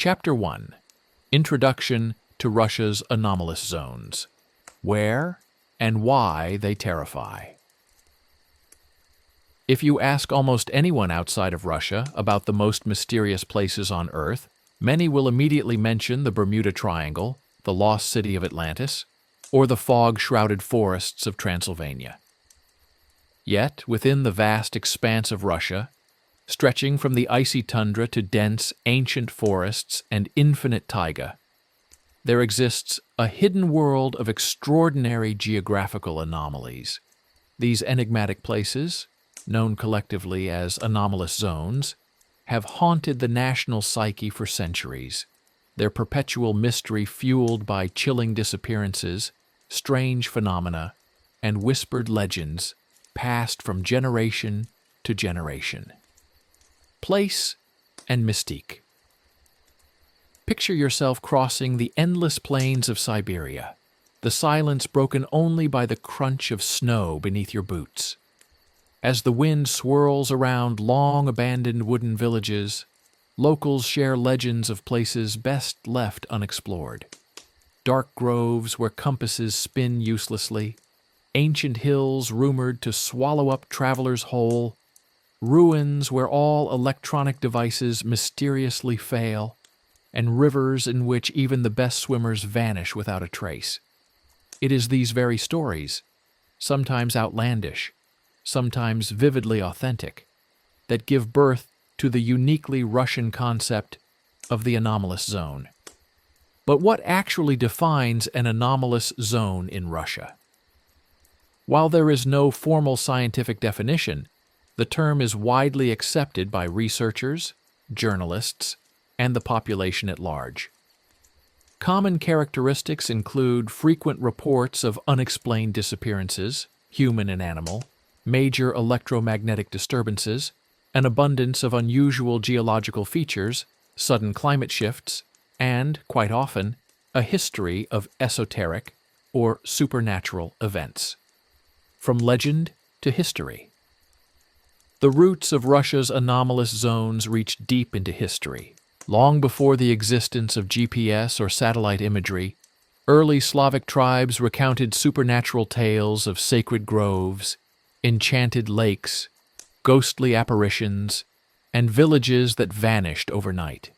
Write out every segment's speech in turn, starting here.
Chapter 1. Introduction to Russia's Anomalous Zones. Where and why they terrify. If you ask almost anyone outside of Russia about the most mysterious places on Earth, many will immediately mention the Bermuda Triangle, the lost city of Atlantis, or the fog-shrouded forests of Transylvania. Yet, within the vast expanse of Russia, stretching from the icy tundra to dense, ancient forests and infinite taiga, there exists a hidden world of extraordinary geographical anomalies. These enigmatic places, known collectively as anomalous zones, have haunted the national psyche for centuries, their perpetual mystery fueled by chilling disappearances, strange phenomena, and whispered legends passed from generation to generation. Place and mystique. Picture yourself crossing the endless plains of Siberia, the silence broken only by the crunch of snow beneath your boots. As the wind swirls around long-abandoned wooden villages, locals share legends of places best left unexplored. Dark groves where compasses spin uselessly, ancient hills rumored to swallow up travelers whole, ruins where all electronic devices mysteriously fail, and rivers in which even the best swimmers vanish without a trace. It is these very stories, sometimes outlandish, sometimes vividly authentic, that give birth to the uniquely Russian concept of the anomalous zone. But what actually defines an anomalous zone in Russia? While there is no formal scientific definition, the term is widely accepted by researchers, journalists, and the population at large. Common characteristics include frequent reports of unexplained disappearances, human and animal, major electromagnetic disturbances, an abundance of unusual geological features, sudden climate shifts, and, quite often, a history of esoteric or supernatural events. From legend to history. The roots of Russia's anomalous zones reach deep into history. Long before the existence of GPS or satellite imagery, early Slavic tribes recounted supernatural tales of sacred groves, enchanted lakes, ghostly apparitions, and villages that vanished overnight.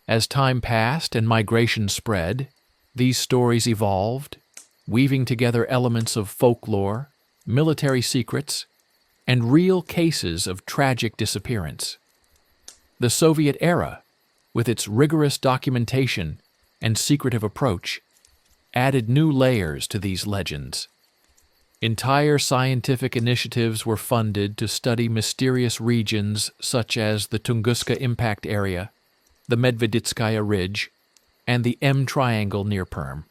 As time passed and migration spread, these stories evolved, weaving together elements of folklore, military secrets, and real cases of tragic disappearance. The Soviet era, with its rigorous documentation and secretive approach, added new layers to these legends. Entire scientific initiatives were funded to study mysterious regions such as the Tunguska Impact Area, the Medveditskaya Ridge, and the M Triangle near Perm.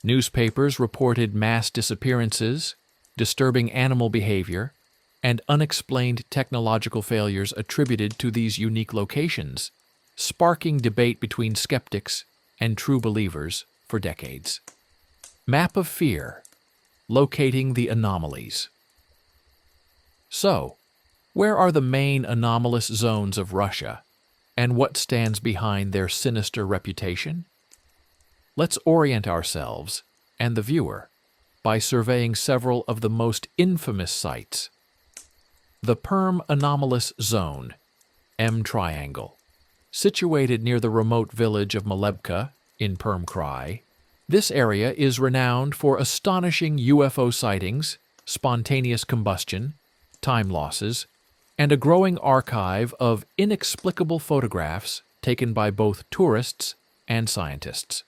Newspapers reported mass disappearances, disturbing animal behavior, and unexplained technological failures attributed to these unique locations, sparking debate between skeptics and true believers for decades. Map of Fear. Locating the anomalies. So, where are the main anomalous zones of Russia, and what stands behind their sinister reputation? Let's orient ourselves, and the viewer, by surveying several of the most infamous sites. The Perm Anomalous Zone, M Triangle. Situated near the remote village of Malebka in Perm Krai, this area is renowned for astonishing UFO sightings, spontaneous combustion, time losses, and a growing archive of inexplicable photographs taken by both tourists and scientists.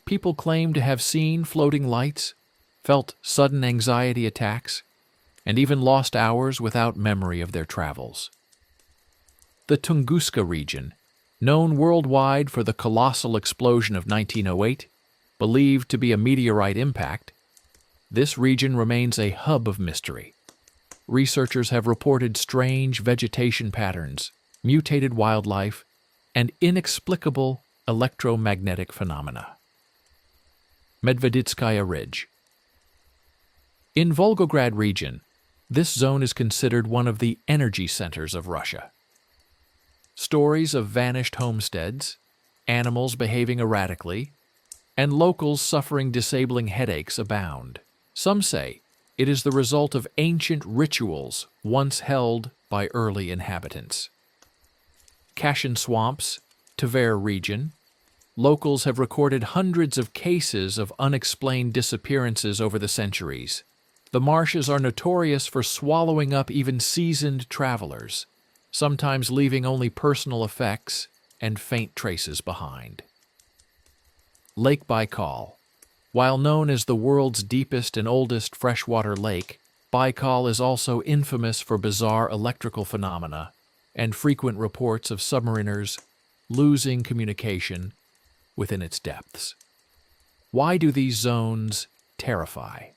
People claim to have seen floating lights, felt sudden anxiety attacks, and even lost hours without memory of their travels. The Tunguska region, known worldwide for the colossal explosion of 1908, believed to be a meteorite impact, this region remains a hub of mystery. Researchers have reported strange vegetation patterns, mutated wildlife, and inexplicable electromagnetic phenomena. Medveditskaya Ridge. In Volgograd region, this zone is considered one of the energy centers of Russia. Stories of vanished homesteads, animals behaving erratically, and locals suffering disabling headaches abound. Some say it is the result of ancient rituals once held by early inhabitants. Kashan swamps, Tver region. Locals have recorded hundreds of cases of unexplained disappearances over the centuries. The marshes are notorious for swallowing up even seasoned travelers, sometimes leaving only personal effects and faint traces behind. Lake Baikal. While known as the world's deepest and oldest freshwater lake, Baikal is also infamous for bizarre electrical phenomena and frequent reports of submariners losing communication within its depths. Why do these zones terrify?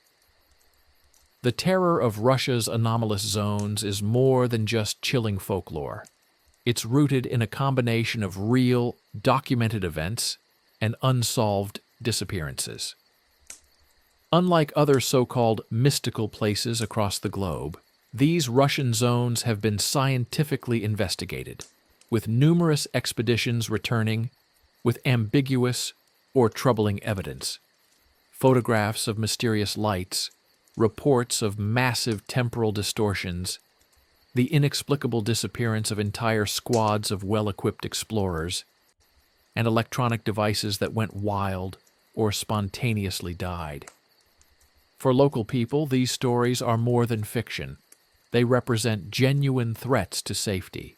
The terror of Russia's anomalous zones is more than just chilling folklore. It's rooted in a combination of real, documented events and unsolved disappearances. Unlike other so-called mystical places across the globe, these Russian zones have been scientifically investigated, with numerous expeditions returning with ambiguous or troubling evidence. Photographs of mysterious lights, reports of massive temporal distortions, the inexplicable disappearance of entire squads of well-equipped explorers, and electronic devices that went wild or spontaneously died. For local people, these stories are more than fiction. They represent genuine threats to safety.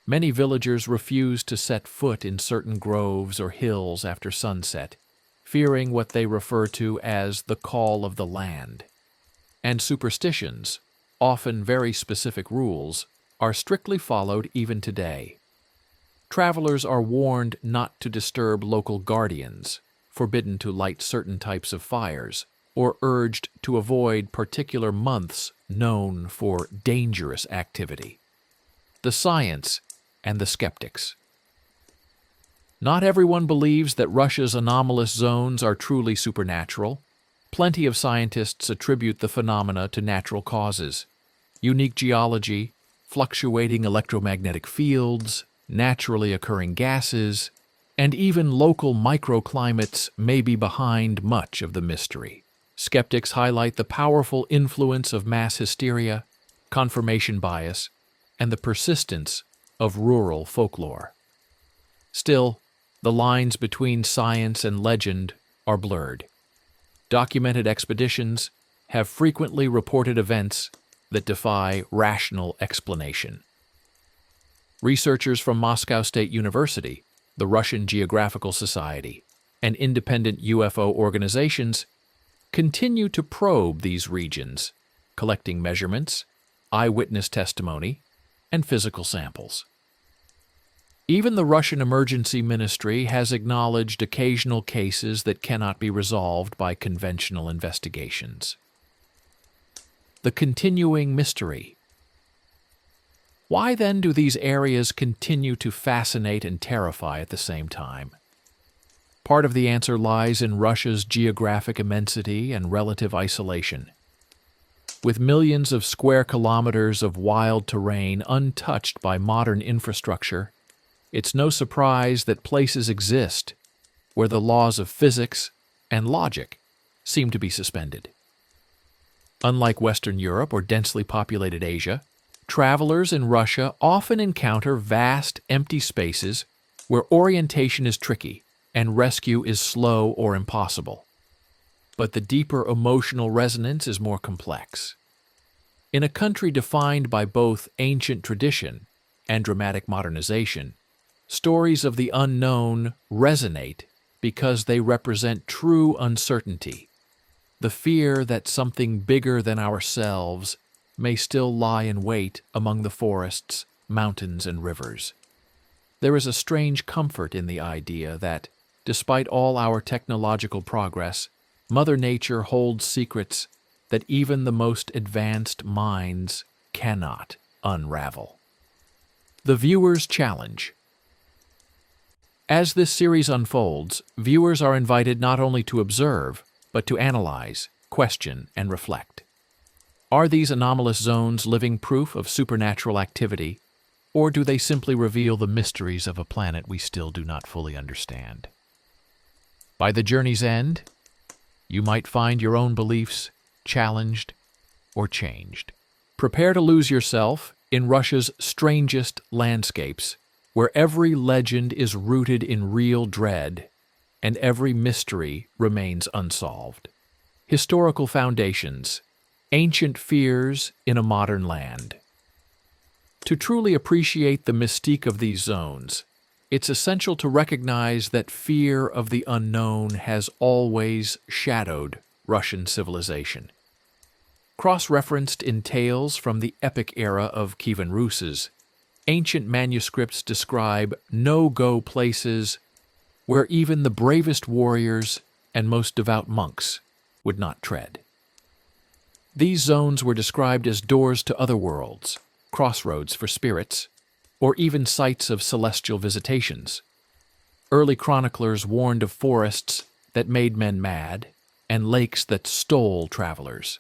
Many villagers refuse to set foot in certain groves or hills after sunset, fearing what they refer to as the call of the land. And superstitions, often very specific rules, are strictly followed even today. Travelers are warned not to disturb local guardians, forbidden to light certain types of fires, or urged to avoid particular months known for dangerous activity. The science and the skeptics. Not everyone believes that Russia's anomalous zones are truly supernatural. Plenty of scientists attribute the phenomena to natural causes: unique geology, fluctuating electromagnetic fields, naturally occurring gases, and even local microclimates may be behind much of the mystery. Skeptics highlight the powerful influence of mass hysteria, confirmation bias, and the persistence of rural folklore. Still, the lines between science and legend are blurred. Documented expeditions have frequently reported events that defy rational explanation. Researchers from Moscow State University, the Russian Geographical Society, and independent UFO organizations continue to probe these regions, collecting measurements, eyewitness testimony, and physical samples. Even the Russian Emergency Ministry has acknowledged occasional cases that cannot be resolved by conventional investigations. The continuing mystery. Why then do these areas continue to fascinate and terrify at the same time? Part of the answer lies in Russia's geographic immensity and relative isolation. With millions of square kilometers of wild terrain untouched by modern infrastructure, it's no surprise that places exist where the laws of physics and logic seem to be suspended. Unlike Western Europe or densely populated Asia, travelers in Russia often encounter vast, empty spaces where orientation is tricky and rescue is slow or impossible. But the deeper emotional resonance is more complex. In a country defined by both ancient tradition and dramatic modernization, stories of the unknown resonate because they represent true uncertainty, the fear that something bigger than ourselves may still lie in wait among the forests, mountains, and rivers. There is a strange comfort in the idea that, despite all our technological progress, Mother Nature holds secrets that even the most advanced minds cannot unravel. The Viewer's Challenge. As this series unfolds, viewers are invited not only to observe, but to analyze, question, and reflect. Are these anomalous zones living proof of supernatural activity, Or do they simply reveal the mysteries of a planet we still do not fully understand? By the journey's end, you might find your own beliefs challenged or changed. Prepare to lose yourself in Russia's strangest landscapes, where every legend is rooted in real dread and every mystery remains unsolved. Historical foundations, ancient fears in a modern land. To truly appreciate the mystique of these zones, it's essential to recognize that fear of the unknown has always shadowed Russian civilization. Cross-referenced in tales from the epic era of Kievan Rus', ancient manuscripts describe no-go places where even the bravest warriors and most devout monks would not tread. These zones were described as doors to other worlds, crossroads for spirits, or even sites of celestial visitations. Early chroniclers warned of forests that made men mad and lakes that stole travelers.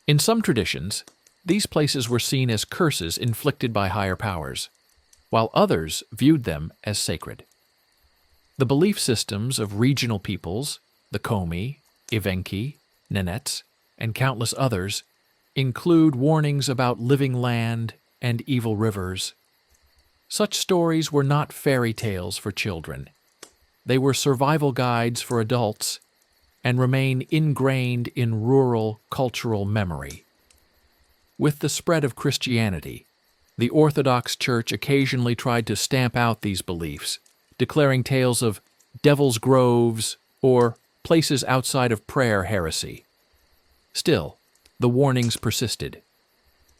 In some traditions, these places were seen as curses inflicted by higher powers, while others viewed them as sacred. The belief systems of regional peoples, the Komi, Evenki, Nenets, and countless others, include warnings about living land and evil rivers. Such stories were not fairy tales for children. They were survival guides for adults and remain ingrained in rural cultural memory. With the spread of Christianity, the Orthodox Church occasionally tried to stamp out these beliefs, declaring tales of devil's groves or places outside of prayer heresy. Still, the warnings persisted.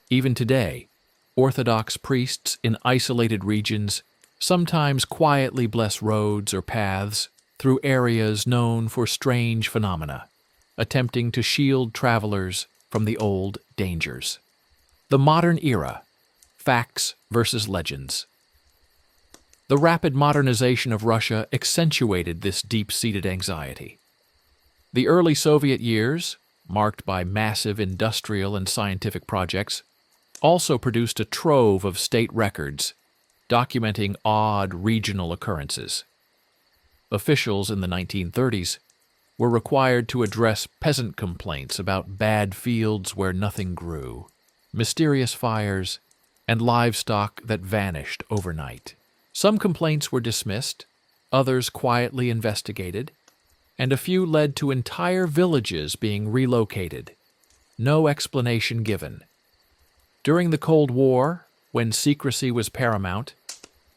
Even today, Orthodox priests in isolated regions sometimes quietly bless roads or paths through areas known for strange phenomena, attempting to shield travelers from the old dangers. The modern era, facts versus legends. The rapid modernization of Russia accentuated this deep-seated anxiety. The early Soviet years, marked by massive industrial and scientific projects, also produced a trove of state records documenting odd regional occurrences. Officials in the 1930s were required to address peasant complaints about bad fields where nothing grew, mysterious fires, and livestock that vanished overnight. Some complaints were dismissed, others quietly investigated, and a few led to entire villages being relocated. No explanation given. During the Cold War, when secrecy was paramount,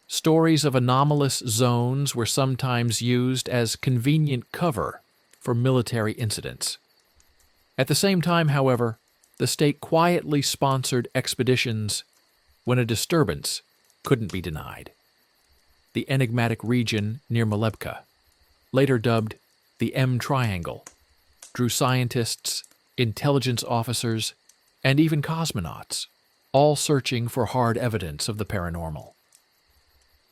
stories of anomalous zones were sometimes used as convenient cover for military incidents. At the same time, however, the state quietly sponsored expeditions when a disturbance couldn't be denied. The enigmatic region near Molebka, later dubbed the M Triangle, drew scientists, intelligence officers, and even cosmonauts, all searching for hard evidence of the paranormal.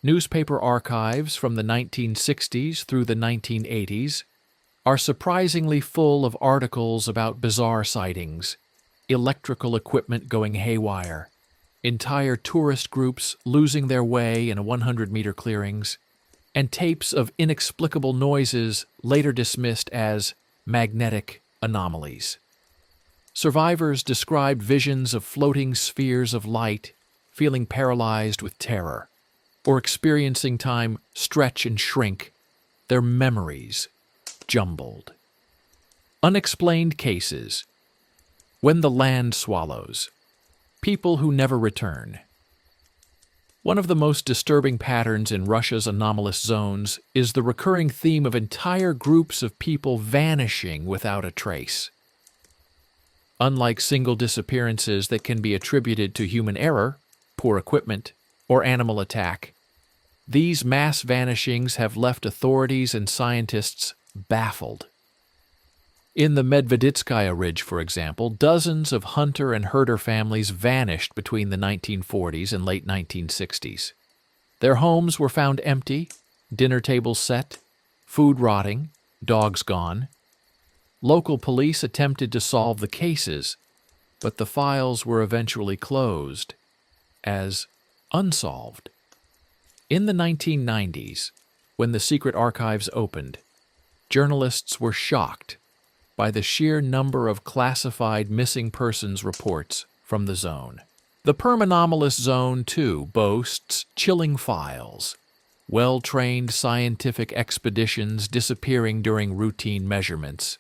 Newspaper archives from the 1960s through the 1980s are surprisingly full of articles about bizarre sightings, electrical equipment going haywire, entire tourist groups losing their way in 100-meter clearings, and tapes of inexplicable noises later dismissed as magnetic anomalies. Survivors described visions of floating spheres of light, feeling paralyzed with terror, or experiencing time stretch and shrink, their memories jumbled. Unexplained cases. When the land swallows. People who never return. One of the most disturbing patterns in Russia's anomalous zones is the recurring theme of entire groups of people vanishing without a trace. Unlike single disappearances that can be attributed to human error, poor equipment, or animal attack, these mass vanishings have left authorities and scientists baffled. In the Medveditskaya Ridge, for example, dozens of hunter and herder families vanished between the 1940s and late 1960s. Their homes were found empty, dinner tables set, food rotting, dogs gone. Local police attempted to solve the cases, but the files were eventually closed as Unsolved. In the 1990s, when the secret archives opened, journalists were shocked by the sheer number of classified missing persons reports from the zone. The Permanomalous Zone, too, boasts chilling files, well-trained scientific expeditions disappearing during routine measurements,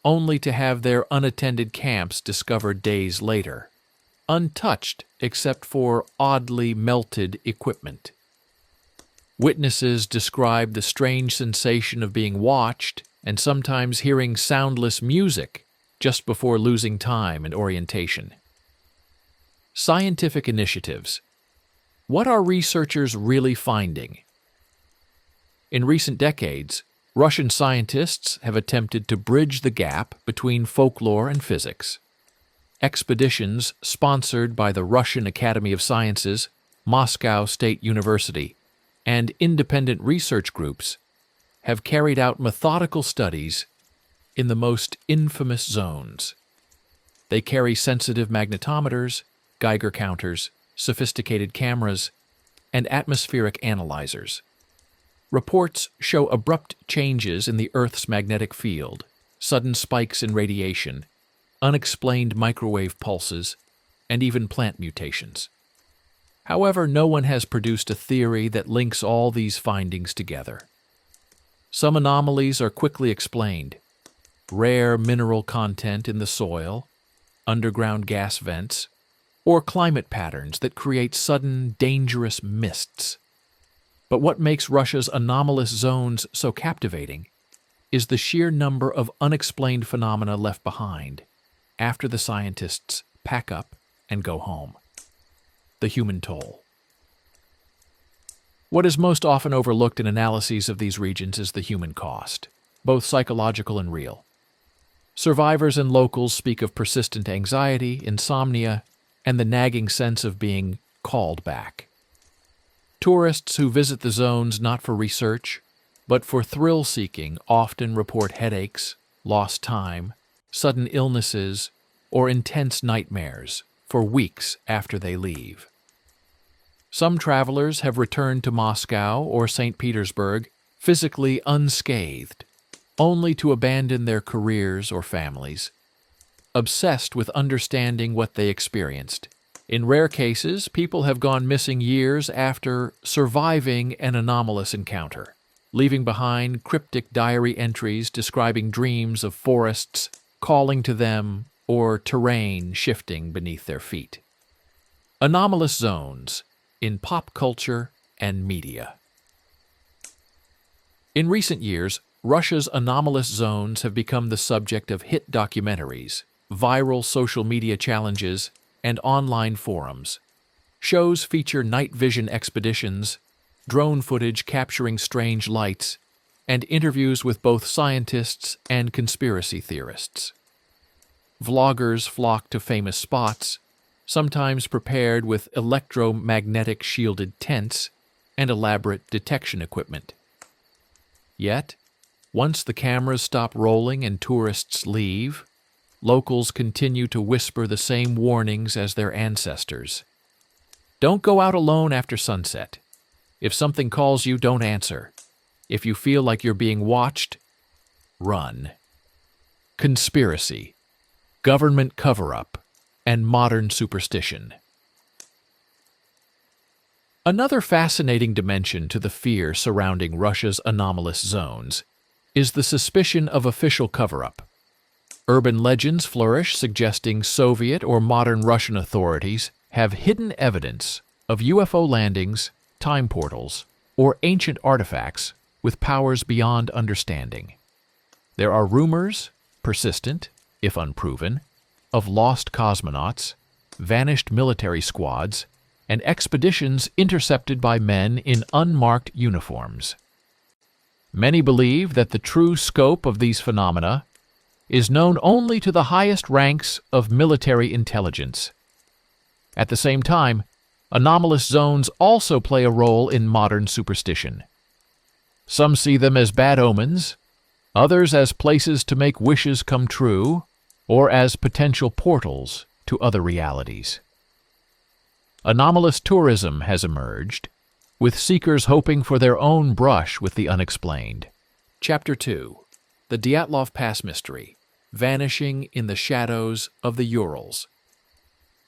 only to have their unattended camps discovered days later, untouched except for oddly melted equipment. Witnesses describe the strange sensation of being watched and sometimes hearing soundless music just before losing time and orientation. Scientific initiatives. What are researchers really finding? In recent decades, Russian scientists have attempted to bridge the gap between folklore and physics. Expeditions sponsored by the Russian Academy of Sciences, Moscow State University, and independent research groups have carried out methodical studies in the most infamous zones. They carry sensitive magnetometers, Geiger counters, sophisticated cameras, and atmospheric analyzers. Reports show abrupt changes in the Earth's magnetic field, sudden spikes in radiation, unexplained microwave pulses, and even plant mutations. However, no one has produced a theory that links all these findings together. Some anomalies are quickly explained: rare mineral content in the soil, underground gas vents, or climate patterns that create sudden, dangerous mists. But what makes Russia's anomalous zones so captivating is the sheer number of unexplained phenomena left behind after the scientists pack up and go home. The human toll. What is most often overlooked in analyses of these regions is the human cost, both psychological and real. Survivors and locals speak of persistent anxiety, insomnia, and the nagging sense of being called back. Tourists who visit the zones not for research, but for thrill-seeking often report headaches, lost time, sudden illnesses, or intense nightmares for weeks after they leave. Some travelers have returned to Moscow or St. Petersburg physically unscathed, only to abandon their careers or families, obsessed with understanding what they experienced. In rare cases, people have gone missing years after surviving an anomalous encounter, leaving behind cryptic diary entries describing dreams of forests calling to them or terrain shifting beneath their feet. Anomalous zones in pop culture and media. In recent years, Russia's anomalous zones have become the subject of hit documentaries, viral social media challenges, and online forums. Shows feature night vision expeditions, drone footage capturing strange lights, and interviews with both scientists and conspiracy theorists. Vloggers flock to famous spots, sometimes prepared with electromagnetic shielded tents and elaborate detection equipment. Yet, once the cameras stop rolling and tourists leave, locals continue to whisper the same warnings as their ancestors. Don't go out alone after sunset. If something calls you, don't answer. If you feel like you're being watched, run. Conspiracy, government cover-up, and modern superstition. Another fascinating dimension to the fear surrounding Russia's anomalous zones is the suspicion of official cover-up. Urban legends flourish suggesting Soviet or modern Russian authorities have hidden evidence of UFO landings, time portals, or ancient artifacts with powers beyond understanding. There are rumors, persistent, if unproven, of lost cosmonauts, vanished military squads, and expeditions intercepted by men in unmarked uniforms. Many believe that the true scope of these phenomena is known only to the highest ranks of military intelligence. At the same time, anomalous zones also play a role in modern superstition. Some see them as bad omens, others as places to make wishes come true, or as potential portals to other realities. Anomalous tourism has emerged, with seekers hoping for their own brush with the unexplained. Chapter 2. The Dyatlov Pass Mystery, Vanishing in the Shadows of the Urals.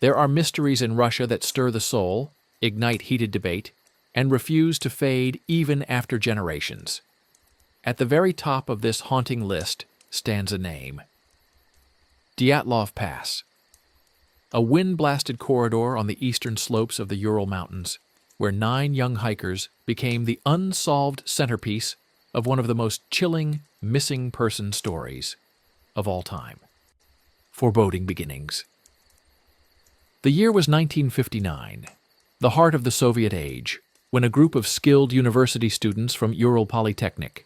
There are mysteries in Russia that stir the soul, ignite heated debate, and refuse to fade even after generations. At the very top of this haunting list stands a name: Dyatlov Pass. A wind-blasted corridor on the eastern slopes of the Ural Mountains, where 9 young hikers became the unsolved centerpiece of one of the most chilling missing person stories of all time. Foreboding beginnings. The year was 1959, the heart of the Soviet age, when a group of skilled university students from Ural Polytechnic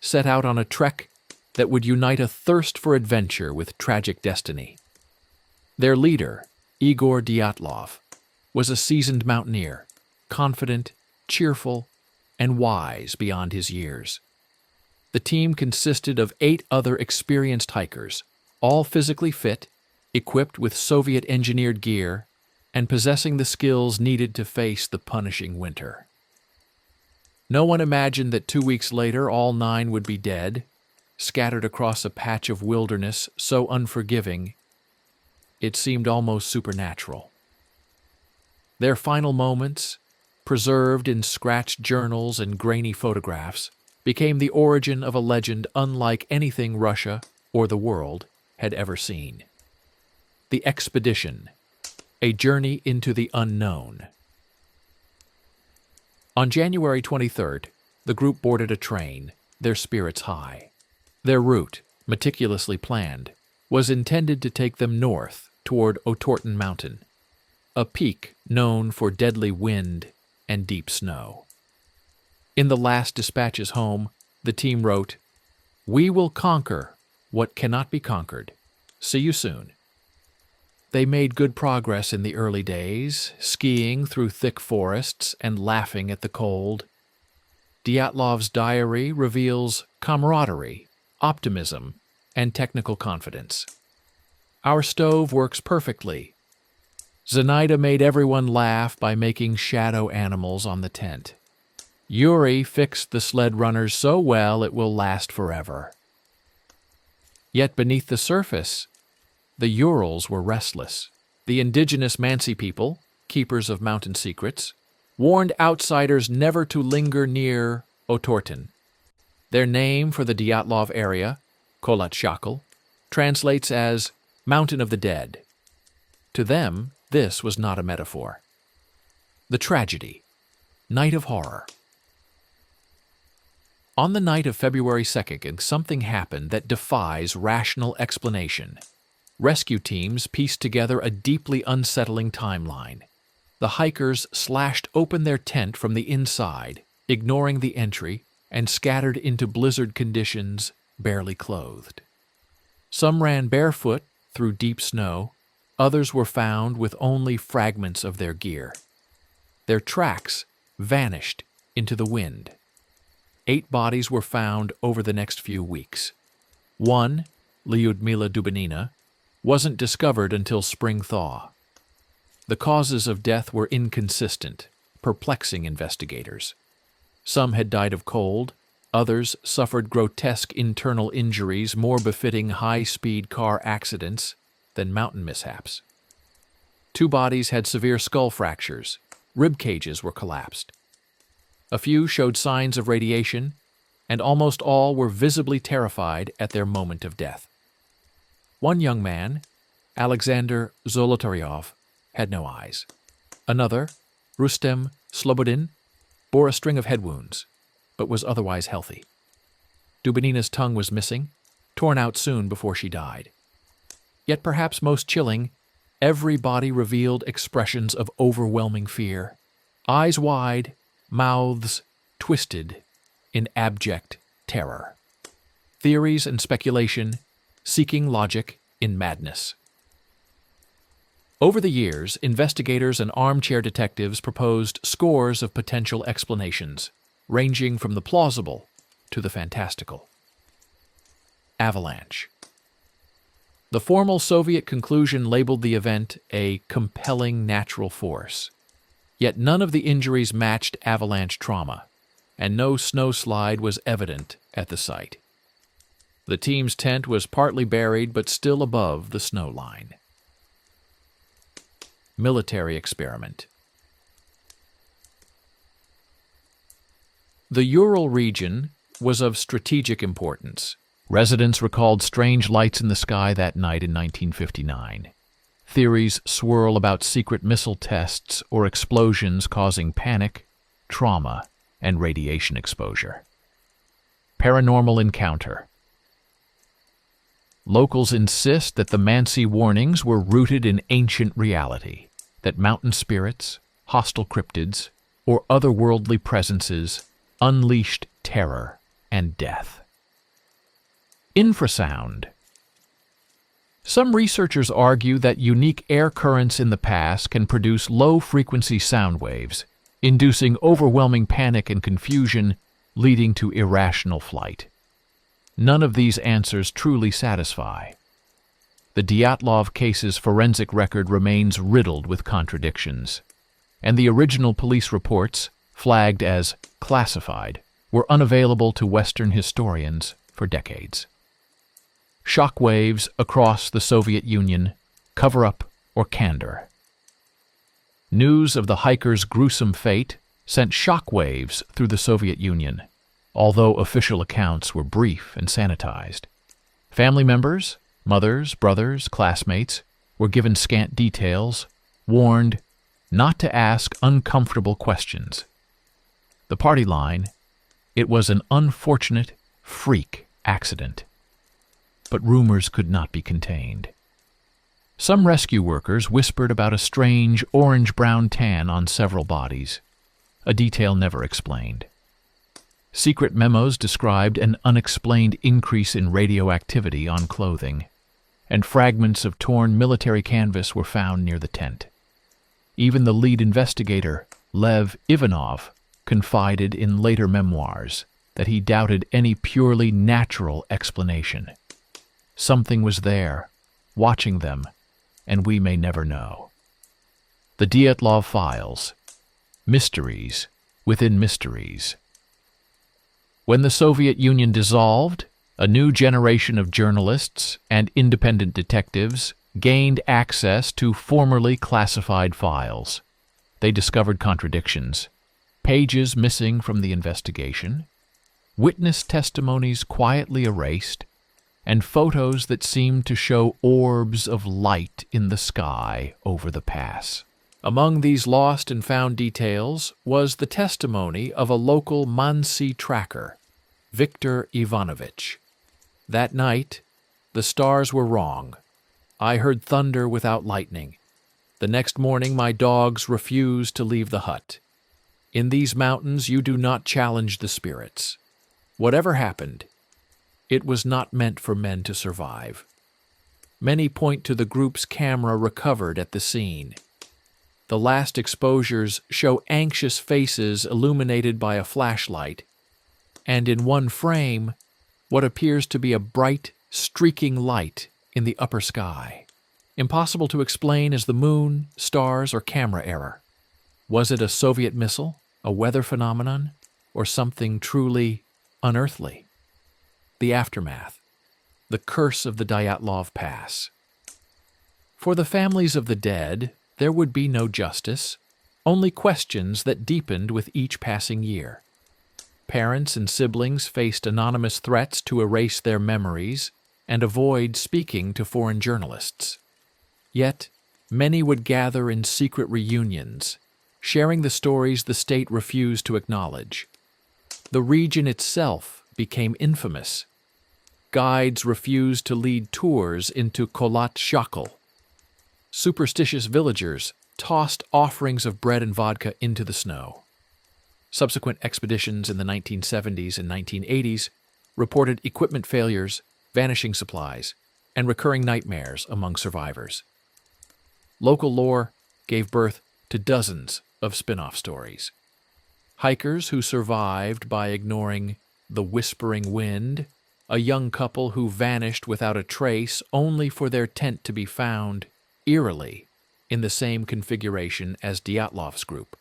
set out on a trek that would unite a thirst for adventure with tragic destiny. Their leader, Igor Dyatlov, was a seasoned mountaineer, confident, cheerful, and wise beyond his years. The team consisted of 8 other experienced hikers, all physically fit, equipped with Soviet-engineered gear, and possessing the skills needed to face the punishing winter. No one imagined that 2 weeks later all 9 would be dead, scattered across a patch of wilderness so unforgiving it seemed almost supernatural. Their final moments, preserved in scratched journals and grainy photographs, became the origin of a legend unlike anything Russia or the world had ever seen. The Expedition, a journey into the unknown. On January 23rd, the group boarded a train, their spirits high. Their route, meticulously planned, was intended to take them north toward Otorten Mountain, a peak known for deadly wind and deep snow. In the last dispatches home, the team wrote, "We will conquer what cannot be conquered. See you soon." They made good progress in the early days, skiing through thick forests and laughing at the cold. Dyatlov's diary reveals camaraderie, optimism, and technical confidence. "Our stove works perfectly. Zenaida made everyone laugh by making shadow animals on the tent. Yuri fixed the sled runners so well it will last forever." Yet beneath the surface, the Urals were restless. The indigenous Mansi people, keepers of mountain secrets, warned outsiders never to linger near Otorten. Their name for the Dyatlov area, Kolatshakal, translates as Mountain of the Dead. To them, this was not a metaphor. The tragedy. Night of horror. On the night of February 2nd, something happened that defies rational explanation. Rescue teams pieced together a deeply unsettling timeline. The hikers slashed open their tent from the inside, ignoring the entry, and scattered into blizzard conditions, barely clothed. Some ran barefoot through deep snow, others were found with only fragments of their gear. Their tracks vanished into the wind. 8 bodies were found over the next few weeks. One, Lyudmila Dubanina, wasn't discovered until spring thaw. The causes of death were inconsistent, perplexing investigators. Some had died of cold, others suffered grotesque internal injuries more befitting high-speed car accidents than mountain mishaps. 2 bodies had severe skull fractures, rib cages were collapsed. A few showed signs of radiation, and almost all were visibly terrified at their moment of death. One young man, Alexander Zolotaryov, had no eyes. Another, Rustem Slobodin, bore a string of head wounds, but was otherwise healthy. Dubanina's tongue was missing, torn out soon before she died. Yet perhaps most chilling, every body revealed expressions of overwhelming fear. Eyes wide, mouths twisted in abject terror. Theories and speculation, seeking logic in madness. Over the years, investigators and armchair detectives proposed scores of potential explanations, ranging from the plausible to the fantastical. Avalanche. The formal Soviet conclusion labeled the event a compelling natural force. Yet none of the injuries matched avalanche trauma, and no snowslide was evident at the site. The team's tent was partly buried but still above the snow line. Military experiment. The Ural region was of strategic importance. Residents recalled strange lights in the sky that night in 1959. Theories swirl about secret missile tests or explosions causing panic, trauma, and radiation exposure. Paranormal encounter. Locals insist that the Mansi warnings were rooted in ancient reality, that mountain spirits, hostile cryptids, or otherworldly presences unleashed terror and death. Infrasound. Some researchers argue that unique air currents in the past can produce low-frequency sound waves, inducing overwhelming panic and confusion, leading to irrational flight. None of these answers truly satisfy. The Dyatlov case's forensic record remains riddled with contradictions, and the original police reports, flagged as classified, were unavailable to Western historians for decades. Shockwaves across the Soviet Union, cover-up or candor. News of the hikers' gruesome fate sent shockwaves through the Soviet Union, although official accounts were brief and sanitized. Family members, mothers, brothers, classmates, were given scant details, warned not to ask uncomfortable questions. The party line: it was an unfortunate freak accident. But rumors could not be contained. Some rescue workers whispered about a strange orange-brown tan on several bodies, a detail never explained. Secret memos described an unexplained increase in radioactivity on clothing, and fragments of torn military canvas were found near the tent. Even the lead investigator, Lev Ivanov, confided in later memoirs that he doubted any purely natural explanation. Something was there, watching them, and we may never know. The Dyatlov Files. Mysteries within mysteries. When the Soviet Union dissolved, a new generation of journalists and independent detectives gained access to formerly classified files. They discovered contradictions, pages missing from the investigation, witness testimonies quietly erased, and photos that seemed to show orbs of light in the sky over the pass. Among these lost and found details was the testimony of a local Mansi tracker, Viktor Ivanovich. That night, the stars were wrong. I heard thunder without lightning. The next morning, my dogs refused to leave the hut. In these mountains, you do not challenge the spirits. Whatever happened, it was not meant for men to survive. Many point to the group's camera recovered at the scene. The last exposures show anxious faces illuminated by a flashlight, and in one frame, what appears to be a bright, streaking light in the upper sky. Impossible to explain as the moon, stars, or camera error. Was it a Soviet missile, a weather phenomenon, or something truly unearthly? The aftermath. The curse of the Dyatlov Pass. For the families of the dead, there would be no justice, only questions that deepened with each passing year. Parents and siblings faced anonymous threats to erase their memories and avoid speaking to foreign journalists. Yet, many would gather in secret reunions, sharing the stories the state refused to acknowledge. The region itself became infamous. Guides refused to lead tours into Kholat Shakhl. Superstitious villagers tossed offerings of bread and vodka into the snow. Subsequent expeditions in the 1970s and 1980s reported equipment failures, vanishing supplies, and recurring nightmares among survivors. Local lore gave birth to dozens of spin-off stories. Hikers who survived by ignoring the whispering wind, a young couple who vanished without a trace only for their tent to be found, eerily, in the same configuration as Dyatlov's group.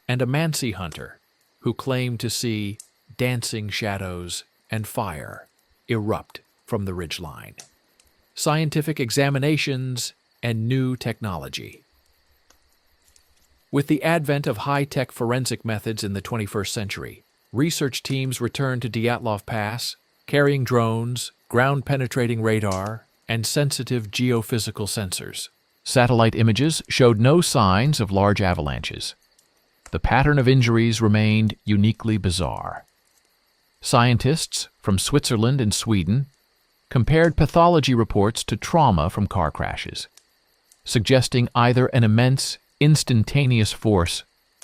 and a Mansi hunter who claimed to see dancing shadows and fire erupt from the ridgeline. Scientific examinations and new technology. With the advent of high-tech forensic methods in the 21st century, research teams returned to Dyatlov Pass, carrying drones, ground-penetrating radar, and sensitive geophysical sensors. Satellite images showed no signs of large avalanches. The pattern of injuries remained uniquely bizarre. Scientists from Switzerland and Sweden compared pathology reports to trauma from car crashes, suggesting either an immense, instantaneous force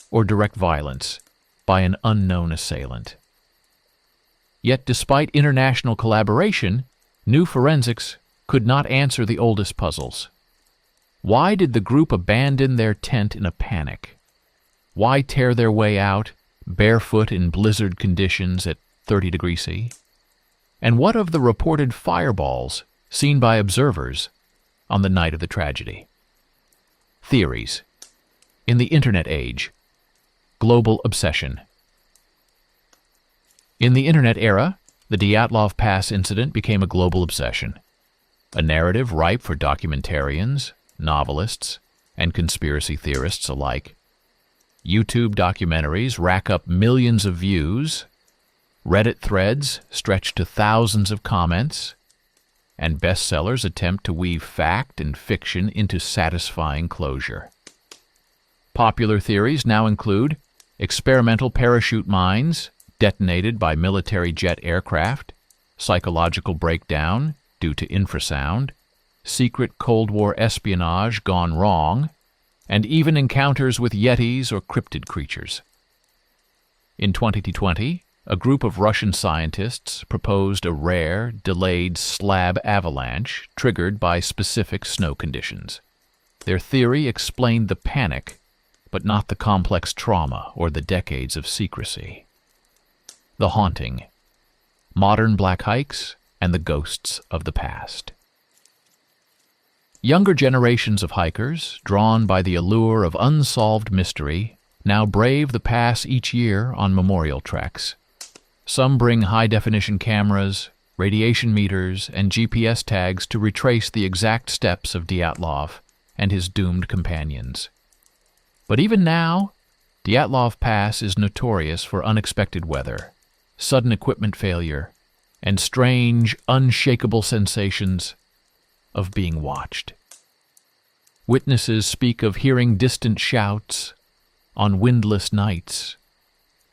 or direct violence by an unknown assailant. Yet despite international collaboration, new forensics could not answer the oldest puzzles. Why did the group abandon their tent in a panic? Why tear their way out, barefoot in blizzard conditions at 30 degrees C? And what of the reported fireballs seen by observers on the night of the tragedy? Theories. In the Internet age, global obsession. In the Internet era, the Dyatlov Pass incident became a global obsession, a narrative ripe for documentarians, novelists, and conspiracy theorists alike. YouTube documentaries rack up millions of views, Reddit threads stretch to thousands of comments, and bestsellers attempt to weave fact and fiction into satisfying closure. Popular theories now include experimental parachute mines detonated by military jet aircraft, psychological breakdown due to infrasound, secret Cold War espionage gone wrong, and even encounters with yetis or cryptid creatures. In 2020, a group of Russian scientists proposed a rare, delayed slab avalanche triggered by specific snow conditions. Their theory explained the panic, but not the complex trauma or the decades of secrecy. The haunting, modern black hikes, and the ghosts of the past. Younger generations of hikers, drawn by the allure of unsolved mystery, now brave the pass each year on memorial treks. Some bring high-definition cameras, radiation meters, and GPS tags to retrace the exact steps of Dyatlov and his doomed companions. But even now, Dyatlov Pass is notorious for unexpected weather, sudden equipment failure, and strange, unshakable sensations of being watched. Witnesses speak of hearing distant shouts on windless nights,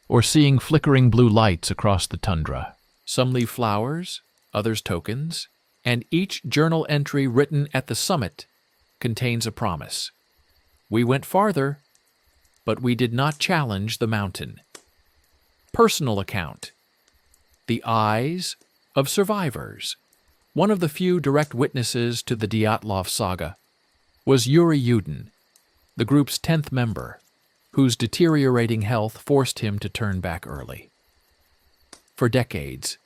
or seeing flickering blue lights across the tundra. Some leave flowers, others tokens, and each journal entry written at the summit contains a promise. We went farther, but we did not challenge the mountain. Personal account. The eyes of survivors. One of the few direct witnesses to the Dyatlov saga was Yuri Yudin, the group's 10th member, whose deteriorating health forced him to turn back early. For decades,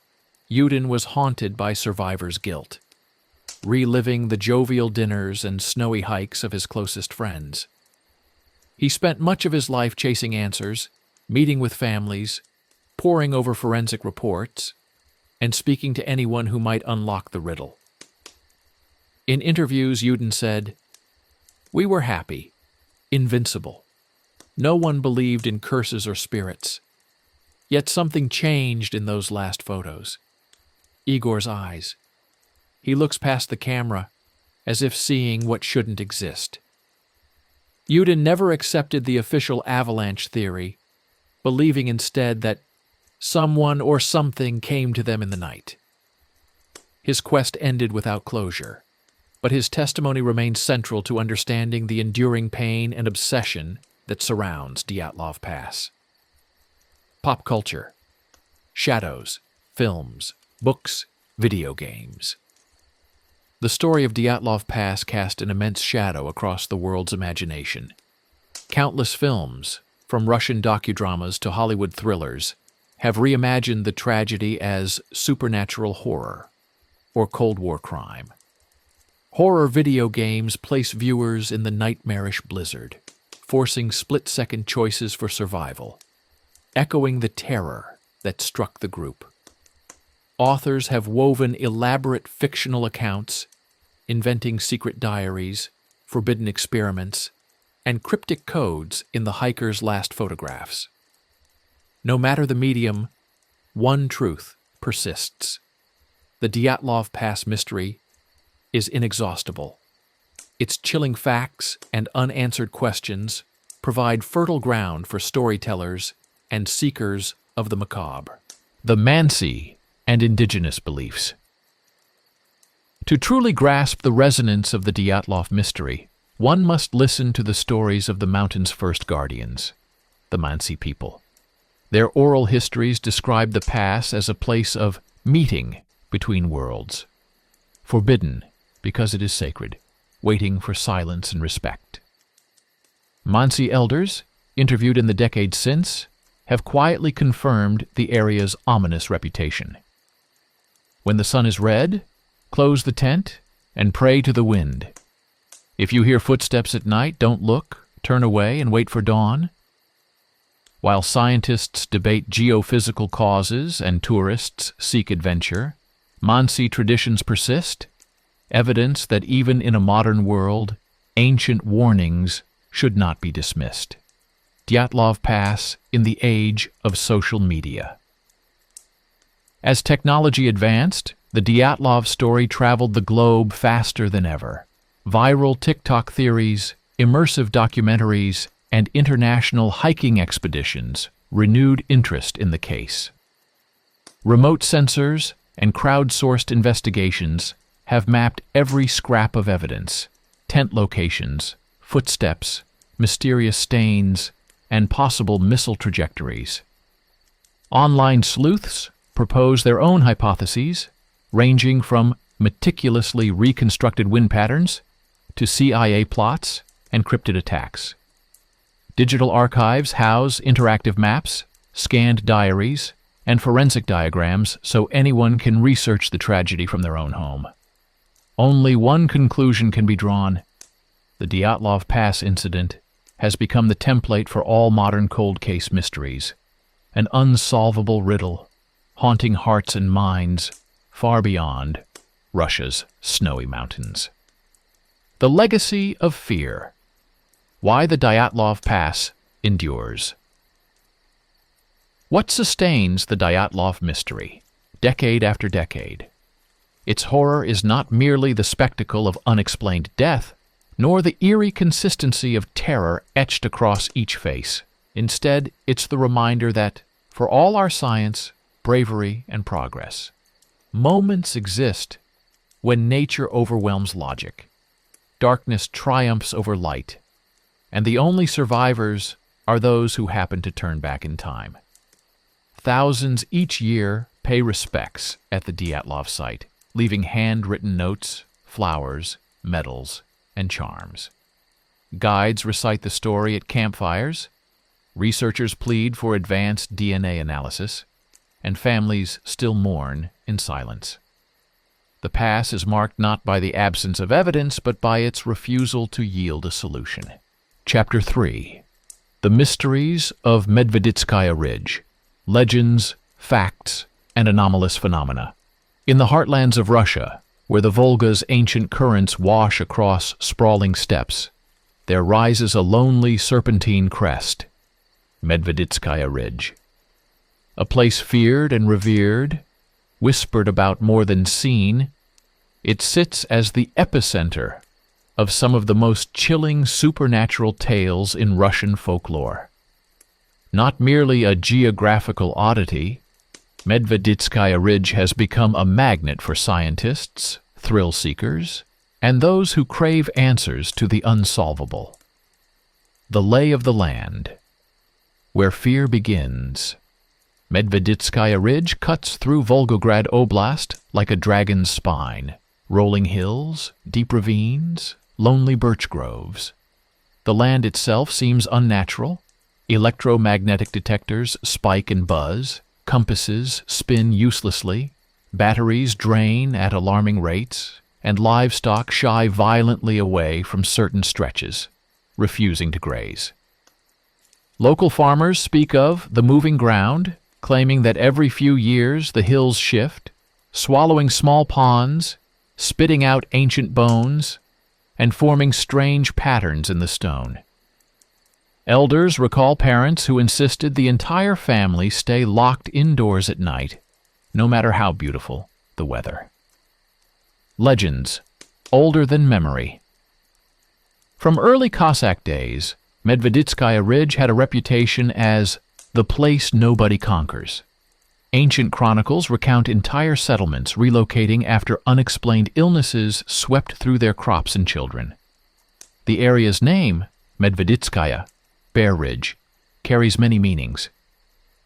Yudin was haunted by survivor's guilt, reliving the jovial dinners and snowy hikes of his closest friends. He spent much of his life chasing answers, meeting with families, poring over forensic reports, and speaking to anyone who might unlock the riddle. In interviews, Yudin said, "We were happy, invincible. No one believed in curses or spirits. Yet something changed in those last photos. Igor's eyes. He looks past the camera, as if seeing what shouldn't exist." Yudin never accepted the official avalanche theory, believing instead that someone or something came to them in the night. His quest ended without closure, but his testimony remains central to understanding the enduring pain and obsession that surrounds Dyatlov Pass. Pop culture. Shadows, films, books, video games. The story of Dyatlov Pass cast an immense shadow across the world's imagination. Countless films, from Russian docudramas to Hollywood thrillers, have reimagined the tragedy as supernatural horror or Cold War crime. Horror video games place viewers in the nightmarish blizzard, forcing split-second choices for survival, echoing the terror that struck the group. Authors have woven elaborate fictional accounts, inventing secret diaries, forbidden experiments, and cryptic codes in the hikers' last photographs. No matter the medium, one truth persists. The Dyatlov Pass mystery is inexhaustible. Its chilling facts and unanswered questions provide fertile ground for storytellers and seekers of the macabre. The Mansi and indigenous beliefs. To truly grasp the resonance of the Dyatlov mystery, one must listen to the stories of the mountain's first guardians, the Mansi people. Their oral histories describe the pass as a place of meeting between worlds, forbidden because it is sacred, waiting for silence and respect. Mansi elders, interviewed in the decades since, have quietly confirmed the area's ominous reputation. When the sun is red, close the tent and pray to the wind. If you hear footsteps at night, don't look, turn away and wait for dawn. While scientists debate geophysical causes and tourists seek adventure, Mansi traditions persist, evidence that even in a modern world, ancient warnings should not be dismissed. Dyatlov Pass in the age of social media. As technology advanced, the Dyatlov story traveled the globe faster than ever. Viral TikTok theories, immersive documentaries, and international hiking expeditions renewed interest in the case. Remote sensors and crowdsourced investigations have mapped every scrap of evidence: tent locations, footsteps, mysterious stains, and possible missile trajectories. Online sleuths propose their own hypotheses, ranging from meticulously reconstructed wind patterns to CIA plots and cryptid attacks. Digital archives house interactive maps, scanned diaries, and forensic diagrams so anyone can research the tragedy from their own home. Only one conclusion can be drawn: the Dyatlov Pass incident has become the template for all modern cold case mysteries, an unsolvable riddle, haunting hearts and minds far beyond Russia's snowy mountains. The legacy of fear. Why the Dyatlov Pass endures. What sustains the Dyatlov mystery, decade after decade? Its horror is not merely the spectacle of unexplained death, nor the eerie consistency of terror etched across each face. Instead, it's the reminder that, for all our science, bravery, and progress, moments exist when nature overwhelms logic, darkness triumphs over light, and the only survivors are those who happen to turn back in time. Thousands each year pay respects at the Dyatlov site, leaving handwritten notes, flowers, medals, and charms. Guides recite the story at campfires, researchers plead for advanced DNA analysis, and families still mourn in silence. The pass is marked not by the absence of evidence, but by its refusal to yield a solution. Chapter 3. The Mysteries of Medveditskaya Ridge. Legends, Facts, and Anomalous Phenomena. In the heartlands of Russia, where the Volga's ancient currents wash across sprawling steppes, there rises a lonely serpentine crest, Medveditskaya Ridge. A place feared and revered, whispered about more than seen, it sits as the epicenter of some of the most chilling supernatural tales in Russian folklore. Not merely a geographical oddity, Medveditskaya Ridge has become a magnet for scientists, thrill seekers, and those who crave answers to the unsolvable. The lay of the land. Where fear begins. Medveditskaya Ridge cuts through Volgograd Oblast like a dragon's spine. Rolling hills, deep ravines, lonely birch groves. The land itself seems unnatural. Electromagnetic detectors spike and buzz. Compasses spin uselessly. Batteries drain at alarming rates. And livestock shy violently away from certain stretches, refusing to graze. Local farmers speak of the moving ground, claiming that every few years the hills shift, swallowing small ponds, spitting out ancient bones, and forming strange patterns in the stone. Elders recall parents who insisted the entire family stay locked indoors at night, no matter how beautiful the weather. Legends, older than memory. From early Cossack days, Medveditskaya Ridge had a reputation as the place nobody conquers. Ancient chronicles recount entire settlements relocating after unexplained illnesses swept through their crops and children. The area's name, Medveditskaya, Bear Ridge, carries many meanings: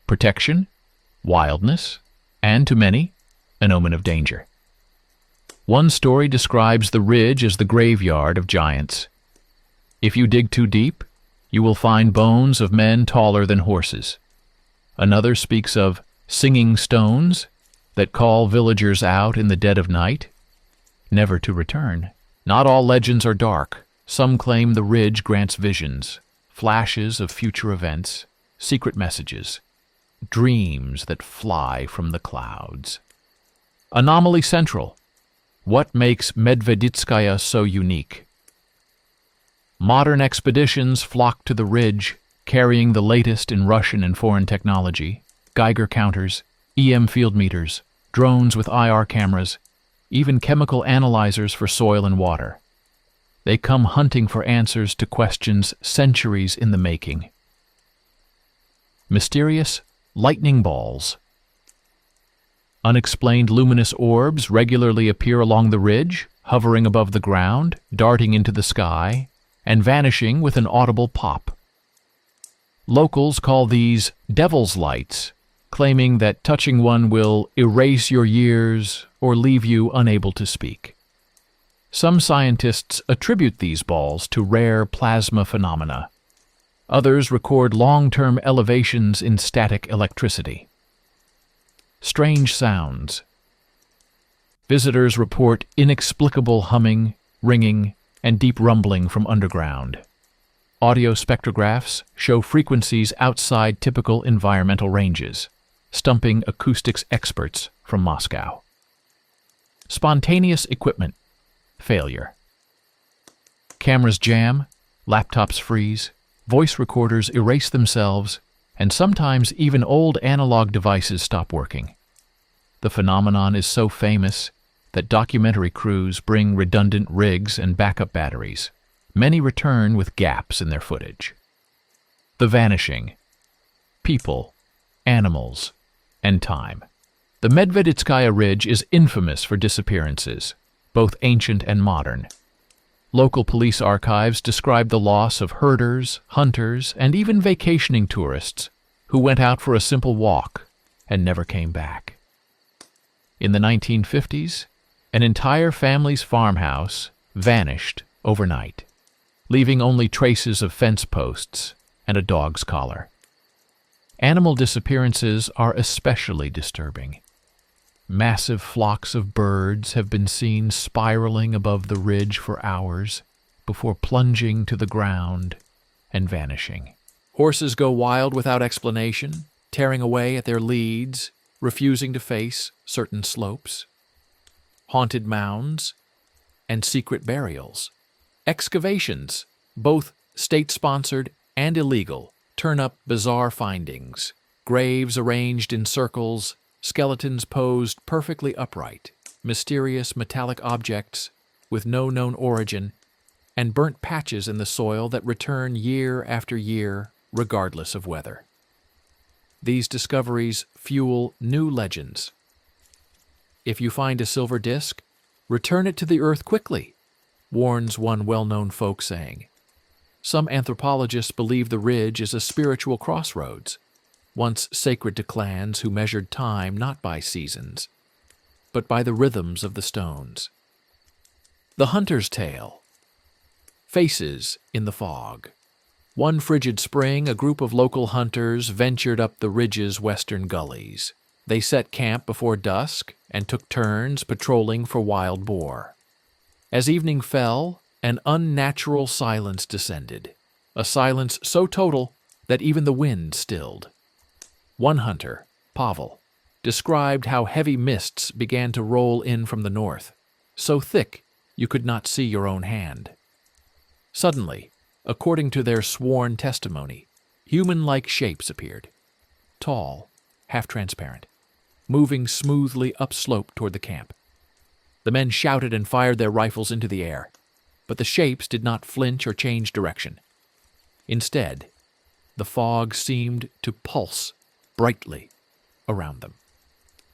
protection, wildness, and to many, an omen of danger. One story describes the ridge as the graveyard of giants. If you dig too deep, you will find bones of men taller than horses. Another speaks of singing stones that call villagers out in the dead of night, never to return. Not all legends are dark. Some claim the ridge grants visions, flashes of future events, secret messages, dreams that fly from the clouds. Anomaly Central. What makes Medveditskaya so unique? Modern expeditions flock to the ridge, carrying the latest in Russian and foreign technology: Geiger counters, EM field meters, drones with IR cameras, even chemical analyzers for soil and water. They come hunting for answers to questions centuries in the making. Mysterious lightning balls. Unexplained luminous orbs regularly appear along the ridge, hovering above the ground, darting into the sky, and vanishing with an audible pop. Locals call these devil's lights, claiming that touching one will erase your years or leave you unable to speak. Some scientists attribute these balls to rare plasma phenomena. Others record long-term elevations in static electricity. Strange sounds. Visitors report inexplicable humming, ringing, and deep rumbling from underground. Audio spectrographs show frequencies outside typical environmental ranges, stumping acoustics experts from Moscow. Spontaneous equipment failure. Cameras jam, laptops freeze, voice recorders erase themselves, and sometimes even old analog devices stop working. The phenomenon is so famous that documentary crews bring redundant rigs and backup batteries. Many return with gaps in their footage. The vanishing. People, animals, and time. The Medveditskaya Ridge is infamous for disappearances, both ancient and modern. Local police archives describe the loss of herders, hunters, and even vacationing tourists who went out for a simple walk and never came back. In the 1950s, an entire family's farmhouse vanished overnight, leaving only traces of fence posts and a dog's collar. Animal disappearances are especially disturbing. Massive flocks of birds have been seen spiraling above the ridge for hours before plunging to the ground and vanishing. Horses go wild without explanation, tearing away at their leads, refusing to face certain slopes. Haunted mounds and secret burials. Excavations, both state-sponsored and illegal, turn up bizarre findings. Graves arranged in circles, skeletons posed perfectly upright, mysterious metallic objects with no known origin, and burnt patches in the soil that return year after year, regardless of weather. These discoveries fuel new legends. If you find a silver disc, return it to the earth quickly, warns one well-known folk saying. Some anthropologists believe the ridge is a spiritual crossroads, once sacred to clans who measured time not by seasons, but by the rhythms of the stones. The Hunter's Tale. Faces in the fog. One frigid spring, a group of local hunters ventured up the ridge's western gullies. They set camp before dusk and took turns patrolling for wild boar. As evening fell, an unnatural silence descended, a silence so total that even the wind stilled. One hunter, Pavel, described how heavy mists began to roll in from the north, so thick you could not see your own hand. Suddenly, according to their sworn testimony, human-like shapes appeared, tall, half-transparent, moving smoothly upslope toward the camp. The men shouted and fired their rifles into the air, but the shapes did not flinch or change direction. Instead, the fog seemed to pulse brightly around them.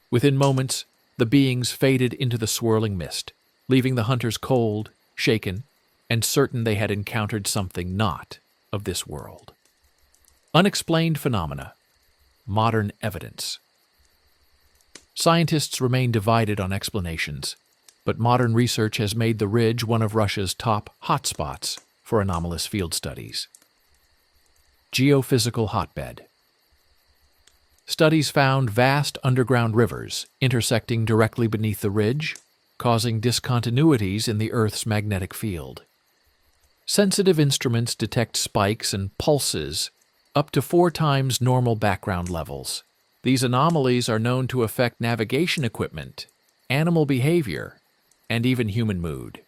Within moments, the beings faded into the swirling mist, leaving the hunters cold, shaken, and certain they had encountered something not of this world. Unexplained phenomena. Modern evidence. Scientists remain divided on explanations, but modern research has made the ridge one of Russia's top hotspots for anomalous field studies. Geophysical hotbed. Studies found vast underground rivers intersecting directly beneath the ridge, causing discontinuities in the Earth's magnetic field. Sensitive instruments detect spikes and pulses up to 4 times normal background levels. These anomalies are known to affect navigation equipment, animal behavior, and even human mood.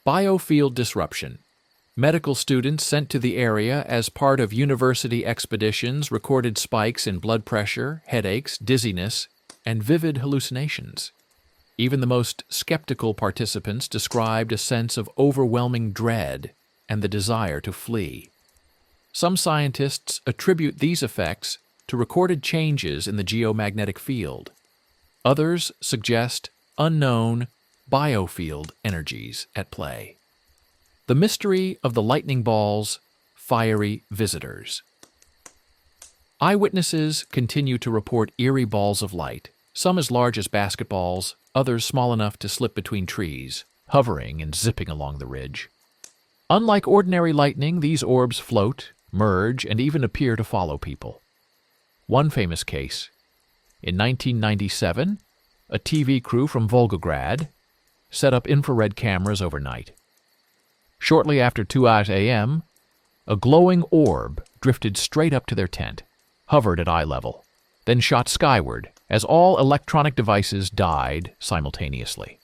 Biofield disruption. Medical students sent to the area as part of university expeditions recorded spikes in blood pressure, headaches, dizziness, and vivid hallucinations. Even the most skeptical participants described a sense of overwhelming dread and the desire to flee. Some scientists attribute these effects to recorded changes in the geomagnetic field. Others suggest unknown biofield energies at play. The mystery of the lightning ball's fiery visitors. Eyewitnesses continue to report eerie balls of light, some as large as basketballs, others small enough to slip between trees, hovering and zipping along the ridge. Unlike ordinary lightning, these orbs float, merge, and even appear to follow people. One famous case. In 1997, a TV crew from Volgograd set up infrared cameras overnight. Shortly after 2 a.m., a glowing orb drifted straight up to their tent, hovered at eye level, then shot skyward as all electronic devices died simultaneously.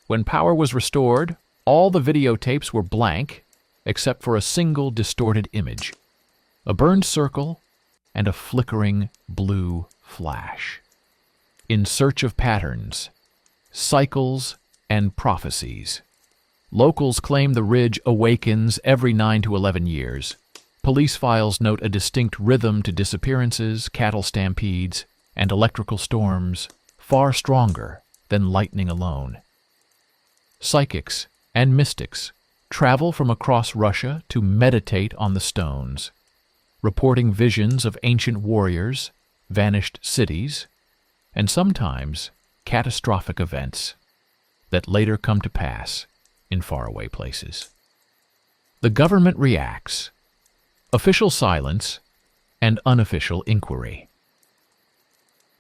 When power was restored, all the videotapes were blank except for a single distorted image, a burned circle and a flickering blue flash. In search of patterns, cycles, and prophecies. Locals claim the ridge awakens every 9 to 11 years. Police files note a distinct rhythm to disappearances, cattle stampedes, and electrical storms far stronger than lightning alone. Psychics and mystics travel from across Russia to meditate on the stones, reporting visions of ancient warriors, vanished cities, and sometimes catastrophic events that later come to pass in faraway places. The government reacts. Official silence and unofficial inquiry.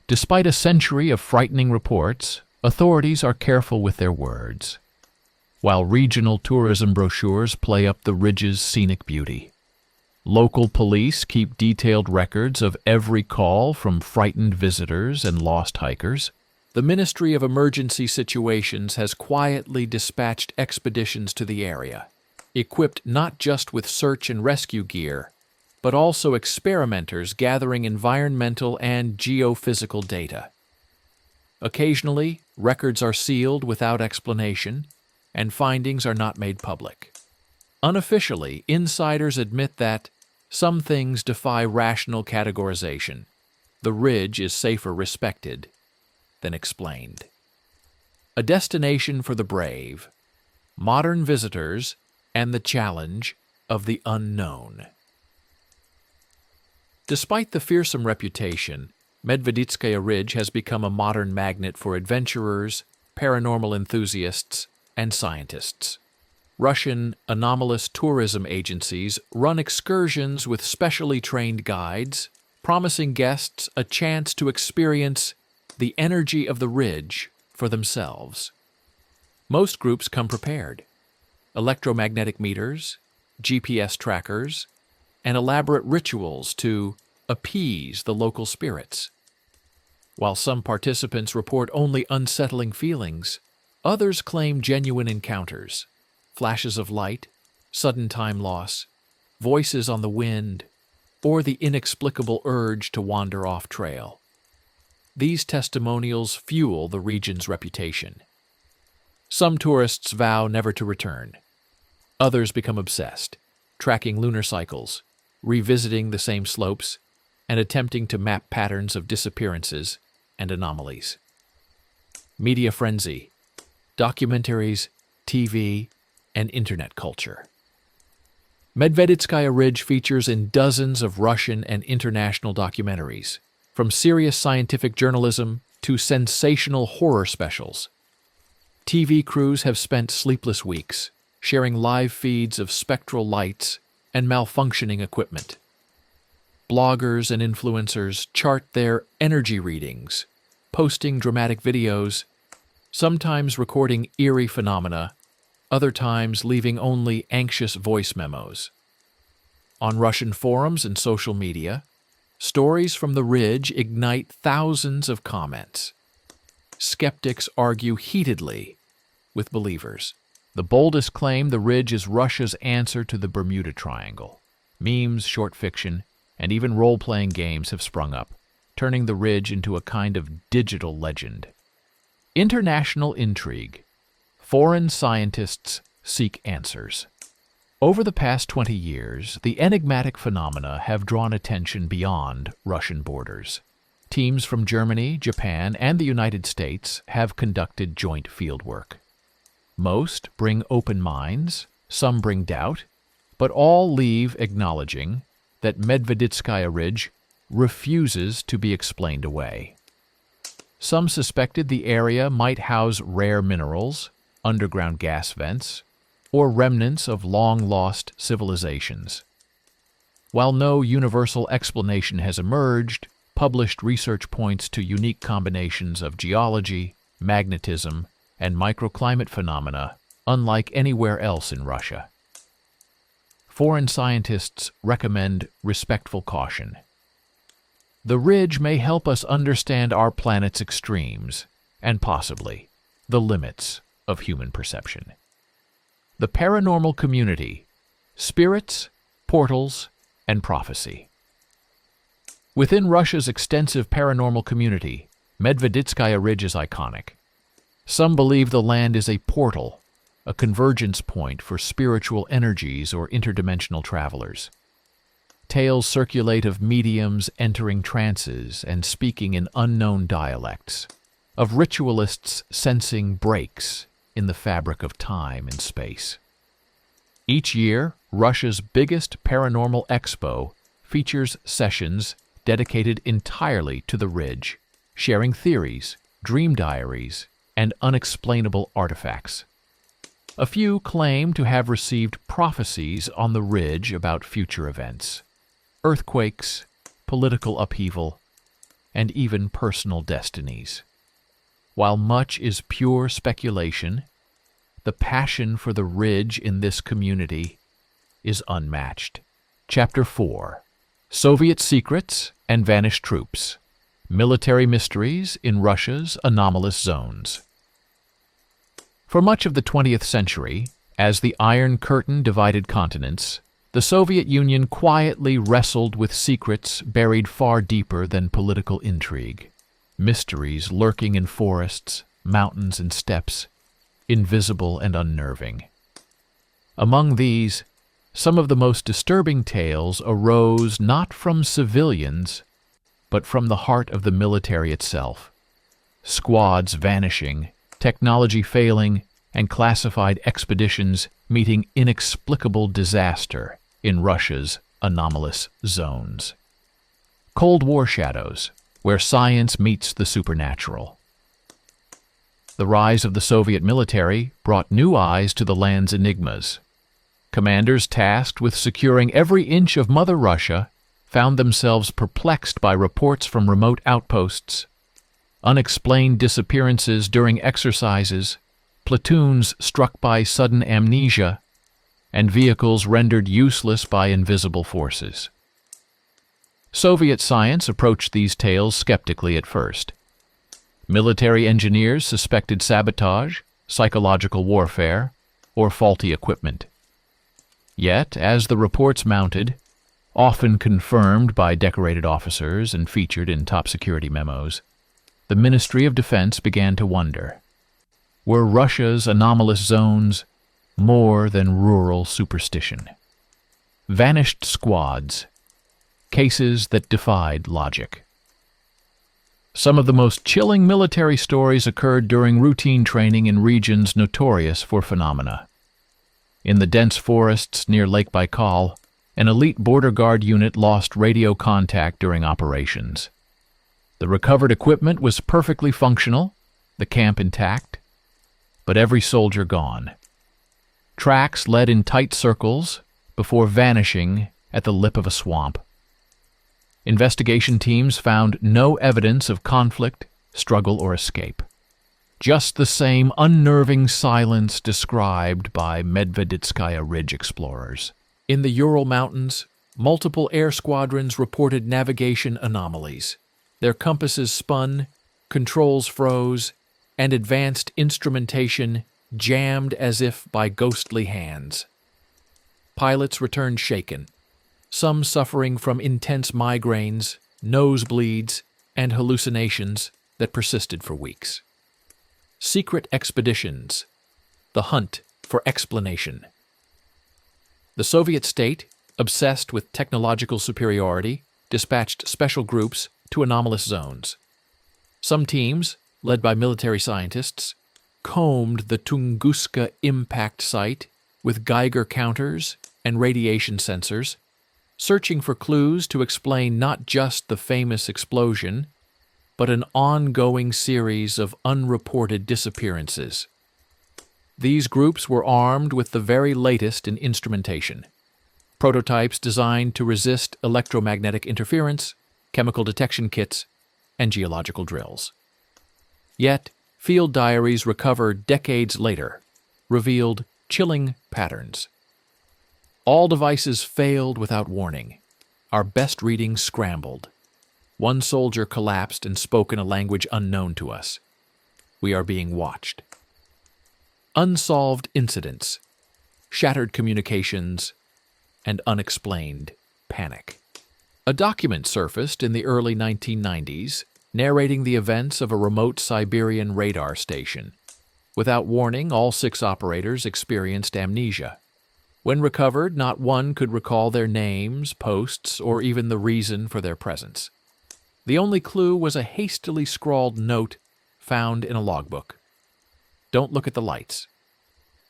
Despite a century of frightening reports, authorities are careful with their words, while regional tourism brochures play up the ridge's scenic beauty. Local police keep detailed records of every call from frightened visitors and lost hikers. The Ministry of Emergency Situations has quietly dispatched expeditions to the area, equipped not just with search and rescue gear, but also experimenters gathering environmental and geophysical data. Occasionally, records are sealed without explanation, and findings are not made public. Unofficially, insiders admit that some things defy rational categorization. The ridge is safer respected than explained. A destination for the brave, modern visitors, and the challenge of the unknown. Despite the fearsome reputation, Medveditskaya Ridge has become a modern magnet for adventurers, paranormal enthusiasts, and scientists. Russian anomalous tourism agencies run excursions with specially trained guides, promising guests a chance to experience the energy of the ridge for themselves. Most groups come prepared. Electromagnetic meters, GPS trackers, and elaborate rituals to appease the local spirits. While some participants report only unsettling feelings, others claim genuine encounters, flashes of light, sudden time loss, voices on the wind, or the inexplicable urge to wander off trail. These testimonials fuel the region's reputation. Some tourists vow never to return. Others become obsessed, tracking lunar cycles, revisiting the same slopes, and attempting to map patterns of disappearances and anomalies. Media frenzy, documentaries, TV, and internet culture. Medveditskaya Ridge features in dozens of Russian and international documentaries, from serious scientific journalism to sensational horror specials. TV crews have spent sleepless weeks sharing live feeds of spectral lights and malfunctioning equipment. Bloggers and influencers chart their energy readings, posting dramatic videos, sometimes recording eerie phenomena, other times leaving only anxious voice memos. On Russian forums and social media, stories from the ridge ignite thousands of comments. Skeptics argue heatedly with believers. The boldest claim the ridge is Russia's answer to the Bermuda Triangle. Memes, short fiction, and even role-playing games have sprung up, turning the ridge into a kind of digital legend. International intrigue. Foreign scientists seek answers. Over the past 20 years, the enigmatic phenomena have drawn attention beyond Russian borders. Teams from Germany, Japan, and the United States have conducted joint fieldwork. Most bring open minds, some bring doubt, but all leave acknowledging that Medveditskaya Ridge refuses to be explained away. Some suspected the area might house rare minerals, underground gas vents, or remnants of long-lost civilizations. While no universal explanation has emerged, published research points to unique combinations of geology, magnetism, and microclimate phenomena unlike anywhere else in Russia. Foreign scientists recommend respectful caution. The ridge may help us understand our planet's extremes and possibly the limits of human perception. The paranormal community, spirits, portals, and prophecy. Within Russia's extensive paranormal community, Medveditskaya Ridge is iconic. Some believe the land is a portal, a convergence point for spiritual energies or interdimensional travelers. Tales circulate of mediums entering trances and speaking in unknown dialects, of ritualists sensing breaks in the fabric of time and space. Each year, Russia's biggest paranormal expo features sessions dedicated entirely to the ridge, sharing theories, dream diaries, and unexplainable artifacts. A few claim to have received prophecies on the ridge about future events, earthquakes, political upheaval, and even personal destinies. While much is pure speculation, the passion for the ridge in this community is unmatched. Chapter 4: Soviet Secrets and Vanished Troops. Military Mysteries in Russia's Anomalous Zones. For much of the 20th century, as the Iron Curtain divided continents, the Soviet Union quietly wrestled with secrets buried far deeper than political intrigue. Mysteries lurking in forests, mountains, and steppes, invisible and unnerving. Among these, some of the most disturbing tales arose not from civilians, but from the heart of the military itself. Squads vanishing, technology failing, and classified expeditions meeting inexplicable disaster in Russia's anomalous zones. Cold War shadows, where science meets the supernatural. The rise of the Soviet military brought new eyes to the land's enigmas. Commanders tasked with securing every inch of Mother Russia found themselves perplexed by reports from remote outposts, unexplained disappearances during exercises, platoons struck by sudden amnesia, and vehicles rendered useless by invisible forces. Soviet science approached these tales skeptically at first. Military engineers suspected sabotage, psychological warfare, or faulty equipment. Yet, as the reports mounted, often confirmed by decorated officers and featured in top security memos, the Ministry of Defense began to wonder, were Russia's anomalous zones more than rural superstition? Vanished squads, cases that defied logic. Some of the most chilling military stories occurred during routine training in regions notorious for phenomena. In the dense forests near Lake Baikal, an elite border guard unit lost radio contact during operations. The recovered equipment was perfectly functional, the camp intact, but every soldier gone. Tracks led in tight circles before vanishing at the lip of a swamp. Investigation teams found no evidence of conflict, struggle, or escape. Just the same unnerving silence described by Medveditskaya Ridge explorers. In the Ural Mountains, multiple air squadrons reported navigation anomalies. Their compasses spun, controls froze, and advanced instrumentation jammed as if by ghostly hands. Pilots returned shaken, some suffering from intense migraines, nosebleeds, and hallucinations that persisted for weeks. Secret expeditions, the hunt for explanation. The Soviet state, obsessed with technological superiority, dispatched special groups to anomalous zones. Some teams, led by military scientists, combed the Tunguska impact site with Geiger counters and radiation sensors, searching for clues to explain not just the famous explosion, but an ongoing series of unreported disappearances. These groups were armed with the very latest in instrumentation, prototypes designed to resist electromagnetic interference, chemical detection kits, and geological drills. Yet, field diaries recovered decades later revealed chilling patterns. All devices failed without warning. Our best readings scrambled. One soldier collapsed and spoke in a language unknown to us. We are being watched. Unsolved incidents, shattered communications, and unexplained panic. A document surfaced in the early 1990s narrating the events of a remote Siberian radar station. Without warning, all 6 operators experienced amnesia. When recovered, not one could recall their names, posts, or even the reason for their presence. The only clue was a hastily scrawled note found in a logbook. Don't look at the lights.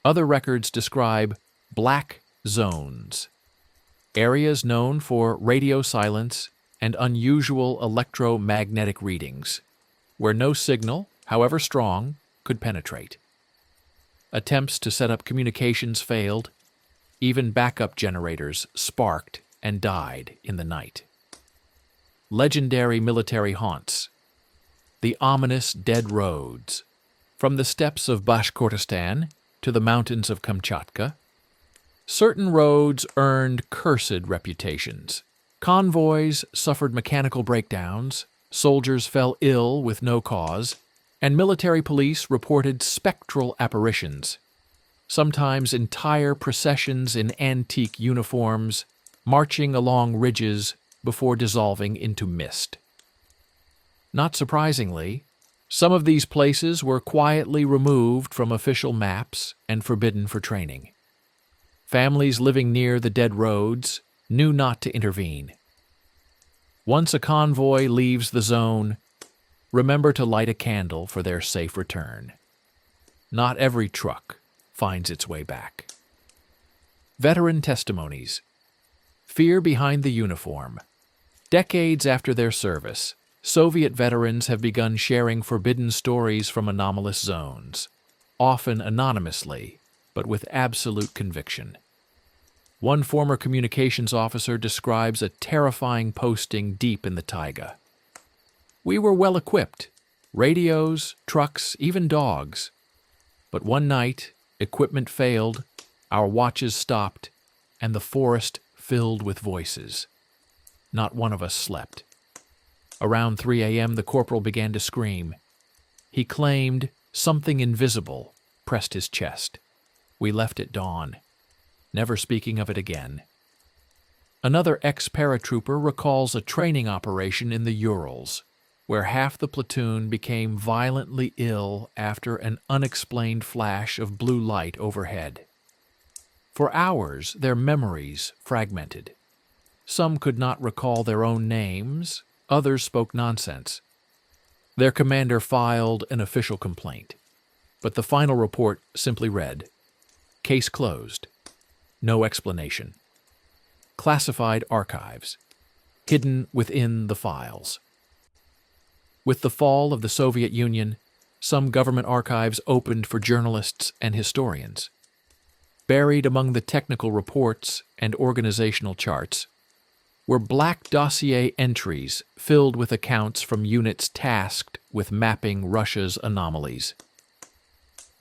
Other records describe black zones, areas known for radio silence and unusual electromagnetic readings, where no signal, however strong, could penetrate. Attempts to set up communications failed. Even backup generators sparked and died in the night. Legendary military haunts. The ominous dead roads. From the steppes of Bashkortostan to the mountains of Kamchatka, certain roads earned cursed reputations. Convoys suffered mechanical breakdowns, soldiers fell ill with no cause, and military police reported spectral apparitions. Sometimes entire processions in antique uniforms, marching along ridges before dissolving into mist. Not surprisingly, some of these places were quietly removed from official maps and forbidden for training. Families living near the dead roads knew not to intervene. Once a convoy leaves the zone, remember to light a candle for their safe return. Not every truck finds its way back. Veteran testimonies. Fear behind the uniform. Decades after their service, Soviet veterans have begun sharing forbidden stories from anomalous zones, often anonymously, but with absolute conviction. One former communications officer describes a terrifying posting deep in the taiga. We were well equipped, radios, trucks, even dogs. But one night, equipment failed, Our watches stopped, and the forest filled with voices. Not one of us slept. Around 3 a.m., the corporal began to scream. He claimed something invisible pressed his chest. We left at dawn, never speaking of it again. Another ex-paratrooper recalls a training operation in the Urals, where half the platoon became violently ill after an unexplained flash of blue light overhead. For hours, their memories fragmented. Some could not recall their own names, others spoke nonsense. Their commander filed an official complaint, but the final report simply read, "Case closed. No explanation. Classified archives. Hidden within the files." With the fall of the Soviet Union, some government archives opened for journalists and historians. Buried among the technical reports and organizational charts were black dossier entries filled with accounts from units tasked with mapping Russia's anomalies.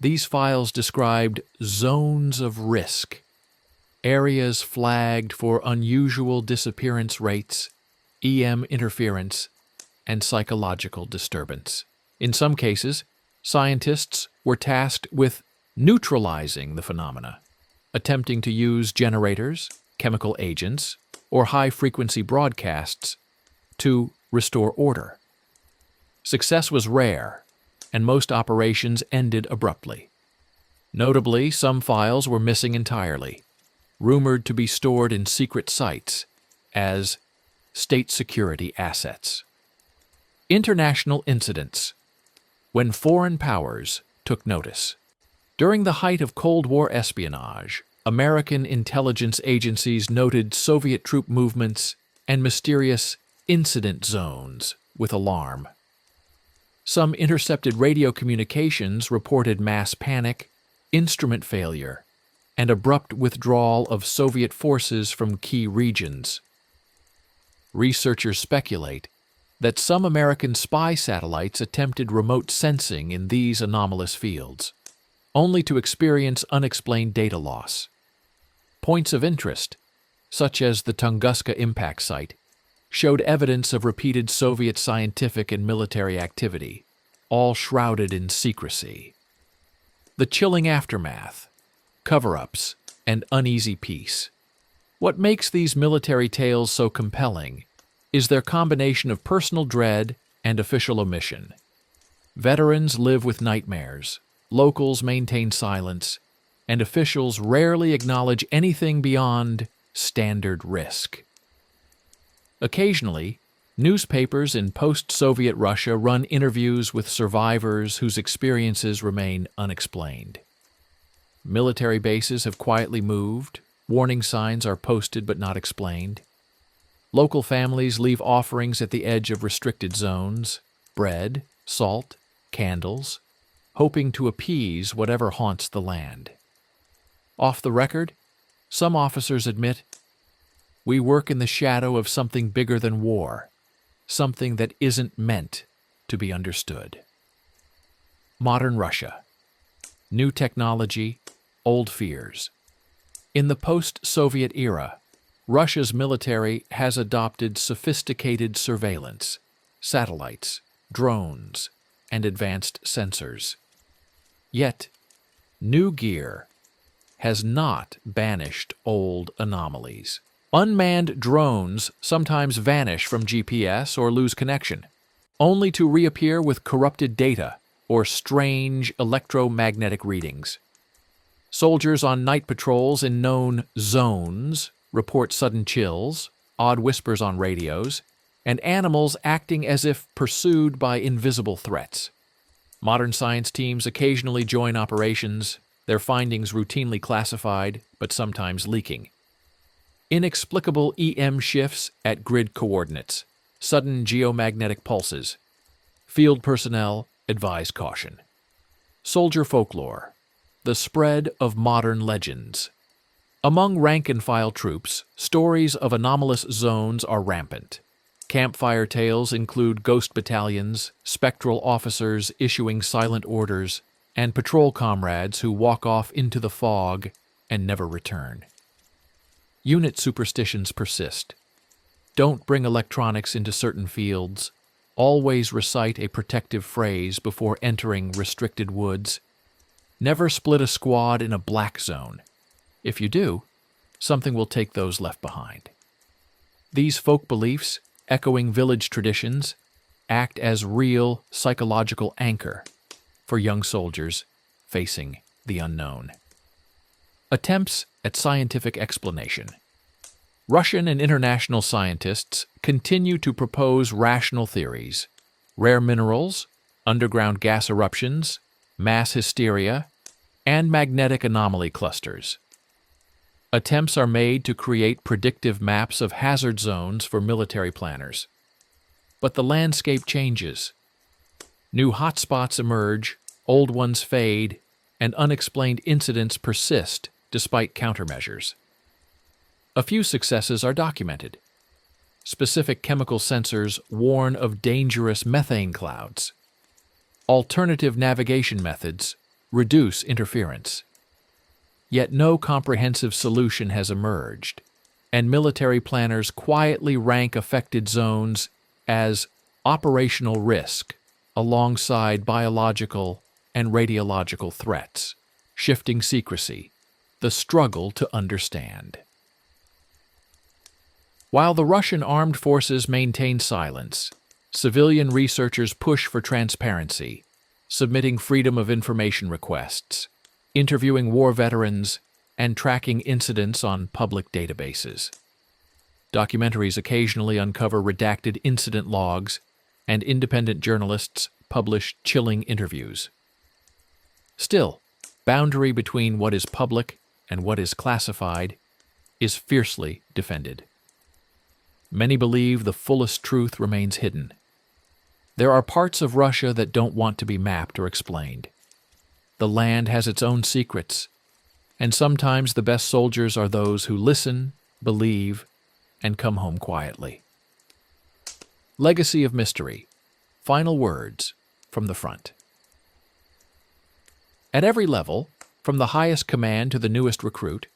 These files described zones of risk, areas flagged for unusual disappearance rates, EM interference, and psychological disturbance. In some cases, scientists were tasked with neutralizing the phenomena, attempting to use generators, chemical agents, or high-frequency broadcasts to restore order. Success was rare, and most operations ended abruptly. Notably, some files were missing entirely, rumored to be stored in secret sites as state security assets. International incidents, when foreign powers took notice. During the height of Cold War espionage, American intelligence agencies noted Soviet troop movements and mysterious incident zones with alarm. Some intercepted radio communications reported mass panic, instrument failure, and abrupt withdrawal of Soviet forces from key regions. Researchers speculate that some American spy satellites attempted remote sensing in these anomalous fields, only to experience unexplained data loss. Points of interest, such as the Tunguska impact site, showed evidence of repeated Soviet scientific and military activity, all shrouded in secrecy. The chilling aftermath, cover-ups, and uneasy peace. What makes these military tales so compelling is their combination of personal dread and official omission. Veterans live with nightmares, locals maintain silence, and officials rarely acknowledge anything beyond standard risk. Occasionally, newspapers in post-Soviet Russia run interviews with survivors whose experiences remain unexplained. Military bases have quietly moved, warning signs are posted but not explained. Local families leave offerings at the edge of restricted zones, bread, salt, candles, hoping to appease whatever haunts the land. Off the record, some officers admit, "We work in the shadow of something bigger than war, something that isn't meant to be understood." Modern Russia. New technology, old fears. In the post-Soviet era, Russia's military has adopted sophisticated surveillance, satellites, drones, and advanced sensors. Yet, new gear has not banished old anomalies. Unmanned drones sometimes vanish from GPS or lose connection, only to reappear with corrupted data or strange electromagnetic readings. Soldiers on night patrols in known zones report sudden chills, odd whispers on radios, and animals acting as if pursued by invisible threats. Modern science teams occasionally join operations, their findings routinely classified, but sometimes leaking. Inexplicable EM shifts at grid coordinates, sudden geomagnetic pulses. Field personnel advise caution. Soldier folklore, the spread of modern legends. Among rank-and-file troops, stories of anomalous zones are rampant. Campfire tales include ghost battalions, spectral officers issuing silent orders, and patrol comrades who walk off into the fog and never return. Unit superstitions persist. Don't bring electronics into certain fields. Always recite a protective phrase before entering restricted woods. Never split a squad in a black zone. If you do, something will take those left behind. These folk beliefs, echoing village traditions, act as real psychological anchor for young soldiers facing the unknown. Attempts at scientific explanation. Russian and international scientists continue to propose rational theories: rare minerals, underground gas eruptions, mass hysteria, and magnetic anomaly clusters. Attempts are made to create predictive maps of hazard zones for military planners. But the landscape changes. New hotspots emerge, old ones fade, and unexplained incidents persist despite countermeasures. A few successes are documented. Specific chemical sensors warn of dangerous methane clouds. Alternative navigation methods reduce interference. Yet no comprehensive solution has emerged, and military planners quietly rank affected zones as operational risk alongside biological and radiological threats, shifting secrecy, the struggle to understand. While the Russian armed forces maintain silence, civilian researchers push for transparency, submitting freedom of information requests, interviewing war veterans, and tracking incidents on public databases. Documentaries occasionally uncover redacted incident logs, and independent journalists publish chilling interviews. Still, boundary between what is public and what is classified is fiercely defended. Many believe the fullest truth remains hidden. There are parts of Russia that don't want to be mapped or explained. The land has its own secrets, and sometimes the best soldiers are those who listen, believe, and come home quietly. Legacy of Mystery. Final words from the front. At every level, from the highest command to the newest recruit,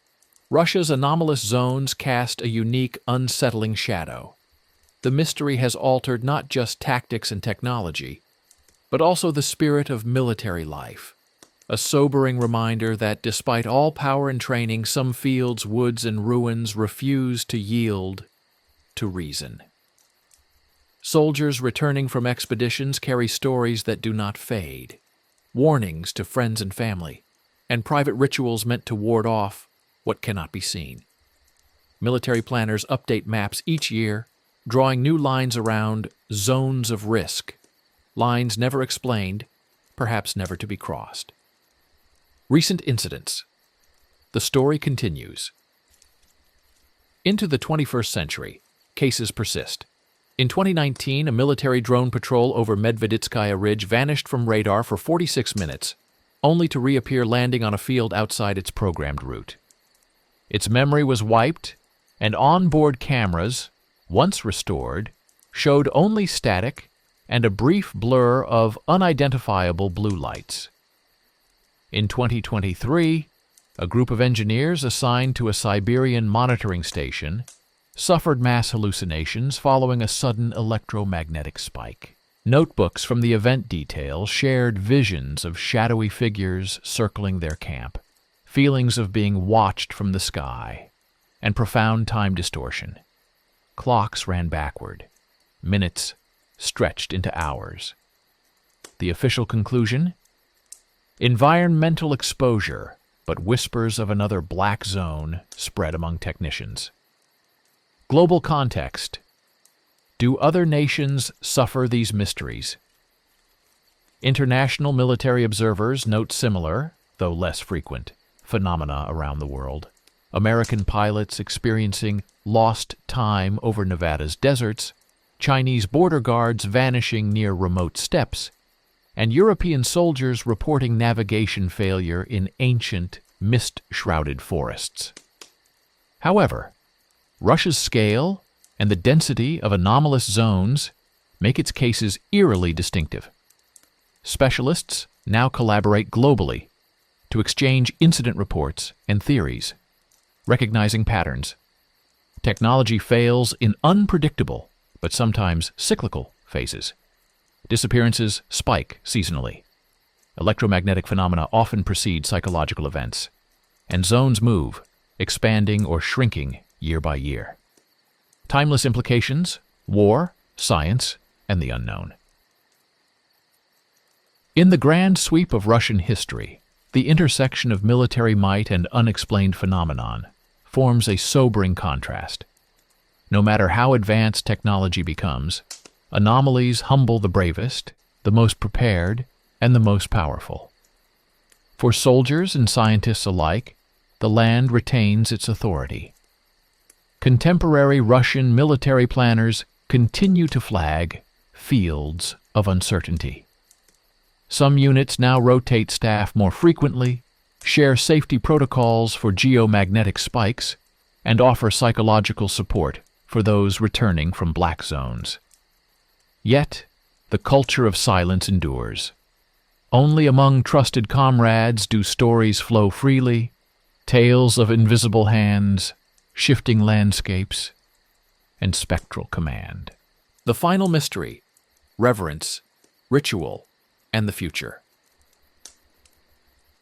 Russia's anomalous zones cast a unique, unsettling shadow. The mystery has altered not just tactics and technology, but also the spirit of military life. A sobering reminder that despite all power and training, some fields, woods, and ruins refuse to yield to reason. Soldiers returning from expeditions carry stories that do not fade, warnings to friends and family, and private rituals meant to ward off what cannot be seen. Military planners update maps each year, drawing new lines around zones of risk, lines never explained, perhaps never to be crossed. Recent incidents. The story continues. Into the 21st century, cases persist. In 2019, a military drone patrol over Medveditskaya Ridge vanished from radar for 46 minutes, only to reappear landing on a field outside its programmed route. Its memory was wiped, and onboard cameras, once restored, showed only static and a brief blur of unidentifiable blue lights. In 2023, a group of engineers assigned to a Siberian monitoring station suffered mass hallucinations following a sudden electromagnetic spike. Notebooks from the event detail shared visions of shadowy figures circling their camp, feelings of being watched from the sky, and profound time distortion. Clocks ran backward. Minutes stretched into hours. The official conclusion? Environmental exposure, but whispers of another black zone spread among technicians. Global context. Do other nations suffer these mysteries? International military observers note similar, though less frequent, phenomena around the world. American pilots experiencing lost time over Nevada's deserts, Chinese border guards vanishing near remote steppes, and European soldiers reporting navigation failure in ancient, mist-shrouded forests. However, Russia's scale and the density of anomalous zones make its cases eerily distinctive. Specialists now collaborate globally, to exchange incident reports and theories, recognizing patterns. Technology fails in unpredictable, but sometimes cyclical, phases. Disappearances spike seasonally. Electromagnetic phenomena often precede psychological events, and zones move, expanding or shrinking year by year. Timeless implications: war, science, and the unknown. In the grand sweep of Russian history, the intersection of military might and unexplained phenomenon forms a sobering contrast. No matter how advanced technology becomes, anomalies humble the bravest, the most prepared, and the most powerful. For soldiers and scientists alike, the land retains its authority. Contemporary Russian military planners continue to flag fields of uncertainty. Some units now rotate staff more frequently, share safety protocols for geomagnetic spikes, and offer psychological support for those returning from black zones. Yet, the culture of silence endures. Only among trusted comrades do stories flow freely, tales of invisible hands, shifting landscapes, and spectral command. The final mystery: reverence, ritual, and the future.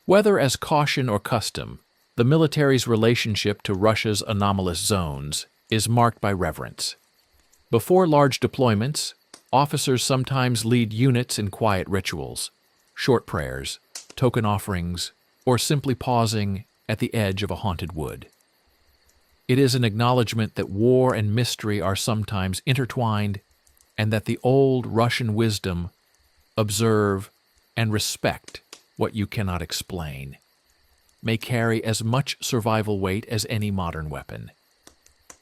Whether as caution or custom, the military's relationship to Russia's anomalous zones is marked by reverence. Before large deployments, officers sometimes lead units in quiet rituals, short prayers, token offerings, or simply pausing at the edge of a haunted wood. It is an acknowledgement that war and mystery are sometimes intertwined, and that the old Russian wisdom, observe and respect what you cannot explain, may carry as much survival weight as any modern weapon.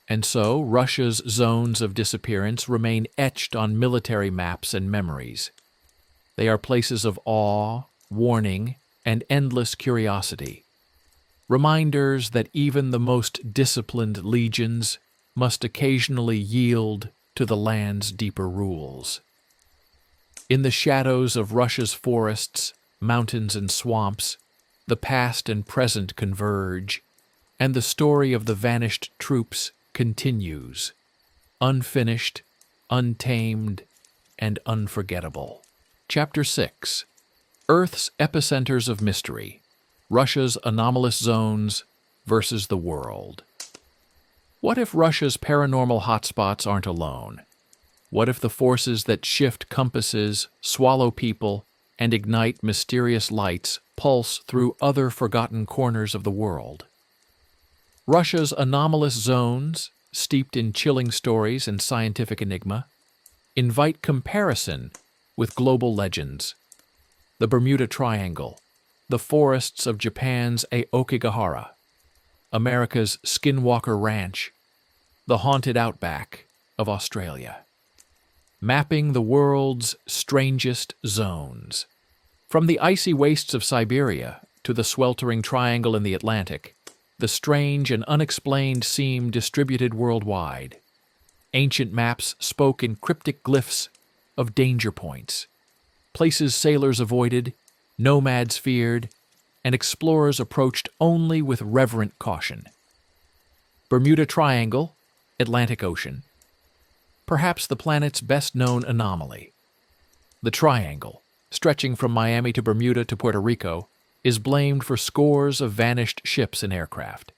And so, Russia's zones of disappearance remain etched on military maps and memories. They are places of awe, warning, and endless curiosity. Reminders that even the most disciplined legions must occasionally yield to the land's deeper rules. In the shadows of Russia's forests, mountains, and swamps, the past and present converge, and the story of the vanished troops continues, unfinished, untamed, and unforgettable. Chapter 6: Earth's Epicenters of Mystery, Russia's Anomalous Zones versus the World. What if Russia's paranormal hotspots aren't alone? What if the forces that shift compasses, swallow people, and ignite mysterious lights pulse through other forgotten corners of the world? Russia's anomalous zones, steeped in chilling stories and scientific enigma, invite comparison with global legends. The Bermuda Triangle, the forests of Japan's Aokigahara, America's Skinwalker Ranch, the haunted outback of Australia. Mapping the world's strangest zones. From the icy wastes of Siberia to the sweltering triangle in the Atlantic, the strange and unexplained seem distributed worldwide. Ancient maps spoke in cryptic glyphs of danger points, places sailors avoided, nomads feared, and explorers approached only with reverent caution. Bermuda Triangle, Atlantic Ocean. Perhaps the planet's best-known anomaly. The Triangle, stretching from Miami to Bermuda to Puerto Rico, is blamed for scores of vanished ships and aircraft.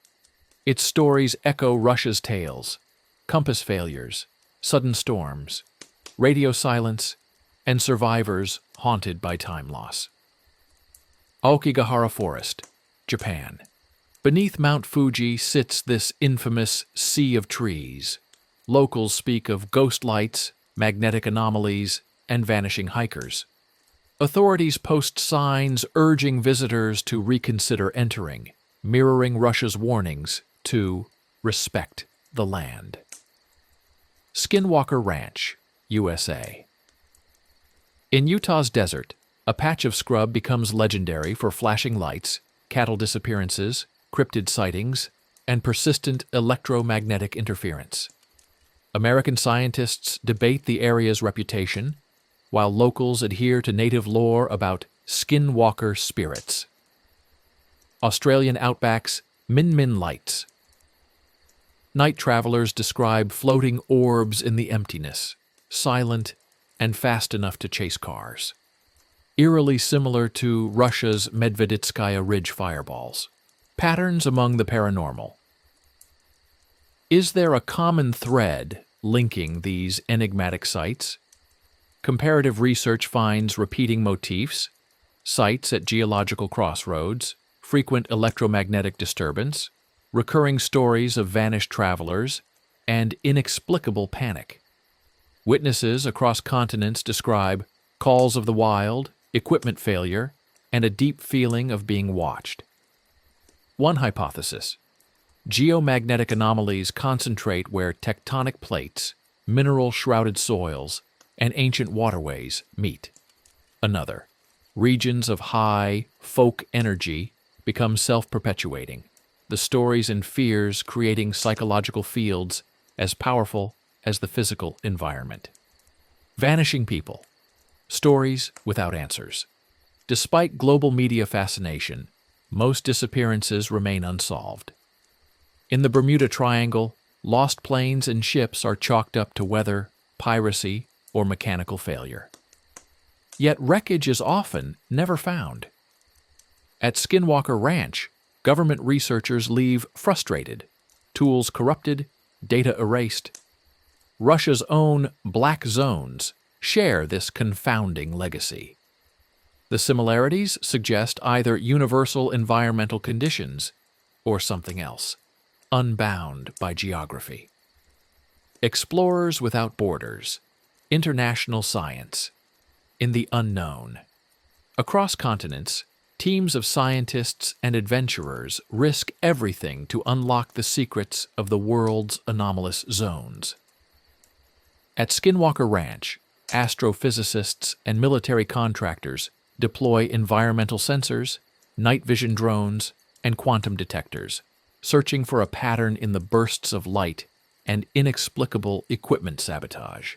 Its stories echo Russia's tales: compass failures, sudden storms, radio silence, and survivors haunted by time loss. Aokigahara Forest, Japan. Beneath Mount Fuji sits this infamous sea of trees. Locals speak of ghost lights, magnetic anomalies, and vanishing hikers. Authorities post signs urging visitors to reconsider entering, mirroring Russia's warnings to respect the land. Skinwalker Ranch, USA. In Utah's desert, a patch of scrub becomes legendary for flashing lights, cattle disappearances, cryptid sightings, and persistent electromagnetic interference. American scientists debate the area's reputation, while locals adhere to native lore about skinwalker spirits. Australian outback's Min Min lights. Night travelers describe floating orbs in the emptiness, silent and fast enough to chase cars. Eerily similar to Russia's Medveditskaya Ridge fireballs. Patterns among the paranormal. Is there a common thread linking these enigmatic sites? Comparative research finds repeating motifs, sites at geological crossroads, frequent electromagnetic disturbance, recurring stories of vanished travelers, and inexplicable panic. Witnesses across continents describe calls of the wild, equipment failure, and a deep feeling of being watched. One hypothesis: geomagnetic anomalies concentrate where tectonic plates, mineral-shrouded soils, and ancient waterways meet. Another: regions of high, folk energy become self-perpetuating, the stories and fears creating psychological fields as powerful as the physical environment. Vanishing people. Stories without answers. Despite global media fascination, most disappearances remain unsolved. In the Bermuda Triangle, lost planes and ships are chalked up to weather, piracy, or mechanical failure. Yet wreckage is often never found. At Skinwalker Ranch, government researchers leave frustrated, tools corrupted, data erased. Russia's own black zones share this confounding legacy. The similarities suggest either universal environmental conditions or something else, unbound by geography. Explorers without borders, international science, in the unknown. Across continents, teams of scientists and adventurers risk everything to unlock the secrets of the world's anomalous zones. At Skinwalker Ranch, astrophysicists and military contractors deploy environmental sensors, night vision drones, and quantum detectors, searching for a pattern in the bursts of light and inexplicable equipment sabotage.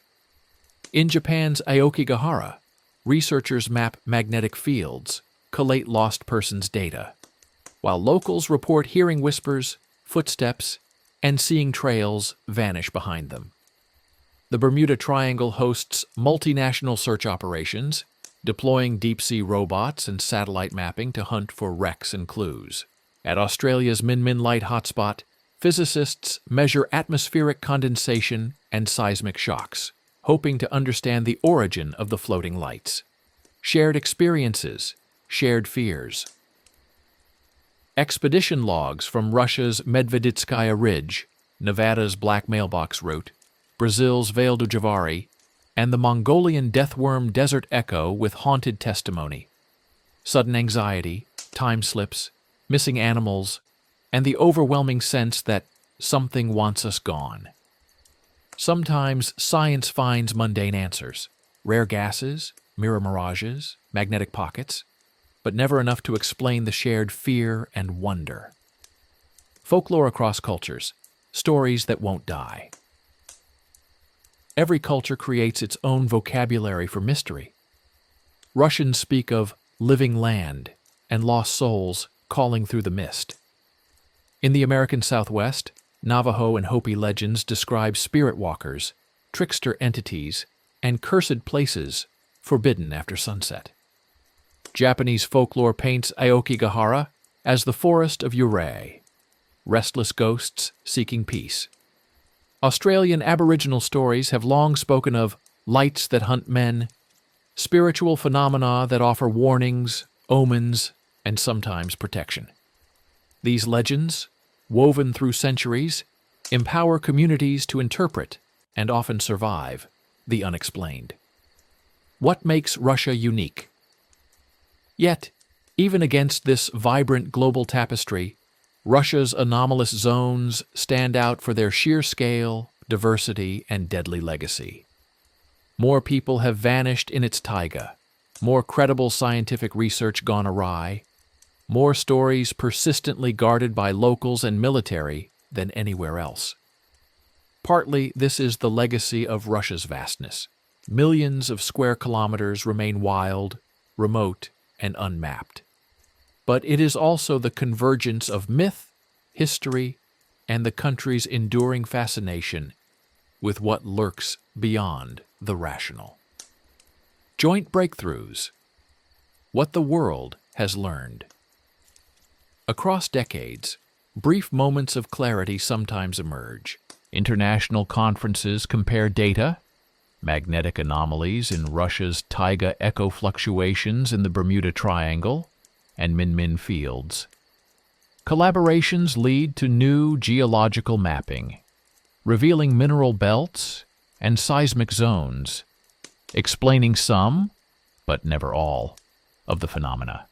In Japan's Aokigahara, researchers map magnetic fields, collate lost persons' data, while locals report hearing whispers, footsteps, and seeing trails vanish behind them. The Bermuda Triangle hosts multinational search operations, deploying deep-sea robots and satellite mapping to hunt for wrecks and clues. At Australia's Min Min Light hotspot, physicists measure atmospheric condensation and seismic shocks, hoping to understand the origin of the floating lights. Shared experiences, shared fears. Expedition logs from Russia's Medveditskaya Ridge, Nevada's Black Mailbox Route, Brazil's Vale do Javari, and the Mongolian deathworm Desert Echo with haunted testimony. Sudden anxiety, time slips, missing animals, and the overwhelming sense that something wants us gone. Sometimes science finds mundane answers, rare gases, mirror mirages, magnetic pockets, but never enough to explain the shared fear and wonder. Folklore across cultures, stories that won't die. Every culture creates its own vocabulary for mystery. Russians speak of living land and lost souls calling through the mist. In the American Southwest, Navajo and Hopi legends describe spirit walkers, trickster entities, and cursed places forbidden after sunset. Japanese folklore paints Aokigahara as the forest of Yurei, restless ghosts seeking peace. Australian Aboriginal stories have long spoken of lights that hunt men, spiritual phenomena that offer warnings, omens, and sometimes protection. These legends, woven through centuries, empower communities to interpret, and often survive, the unexplained. What makes Russia unique? Yet, even against this vibrant global tapestry, Russia's anomalous zones stand out for their sheer scale, diversity, and deadly legacy. More people have vanished in its taiga, more credible scientific research gone awry, more stories persistently guarded by locals and military than anywhere else. Partly, this is the legacy of Russia's vastness. Millions of square kilometers remain wild, remote, and unmapped. but it is also the convergence of myth, history, and the country's enduring fascination with what lurks beyond the rational. Joint breakthroughs. What the world has learned. Across decades, brief moments of clarity sometimes emerge. International conferences compare data, magnetic anomalies in Russia's taiga echo fluctuations in the Bermuda Triangle, and Min fields. Collaborations lead to new geological mapping, revealing mineral belts and seismic zones, explaining some, but never all, of the phenomena.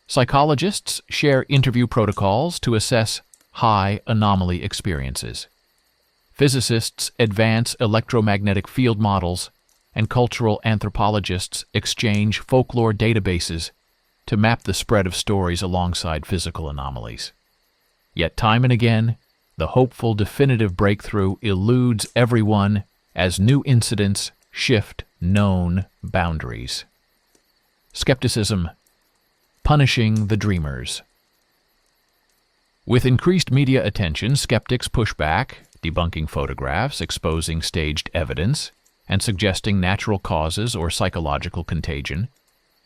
Psychologists share interview protocols to assess high anomaly experiences. Physicists advance electromagnetic field models, and cultural anthropologists exchange folklore databases to map the spread of stories alongside physical anomalies. Yet time and again, the hopeful definitive breakthrough eludes everyone as new incidents shift known boundaries. Skepticism. Punishing the dreamers. With increased media attention, skeptics push back, debunking photographs, exposing staged evidence, and suggesting natural causes or psychological contagion.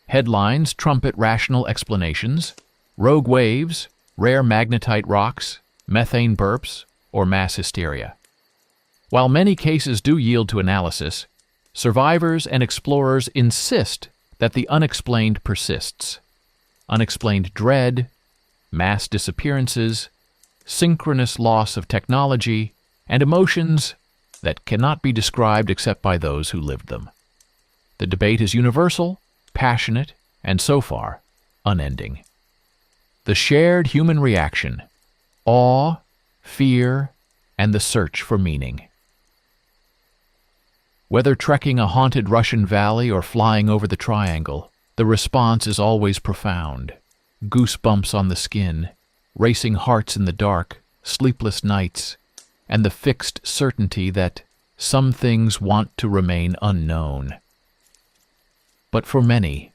Headlines trumpet rational explanations, rogue waves, rare magnetite rocks, methane burps, or mass hysteria. While many cases do yield to analysis, survivors and explorers insist that the unexplained persists. Unexplained dread, mass disappearances, synchronous loss of technology, and emotions that cannot be described except by those who lived them. The debate is universal, passionate, and so far, unending. The shared human reaction, awe, fear, and the search for meaning. Whether trekking a haunted Russian valley or flying over the Triangle, the response is always profound. Goosebumps on the skin, racing hearts in the dark, sleepless nights, and the fixed certainty that some things want to remain unknown. But for many,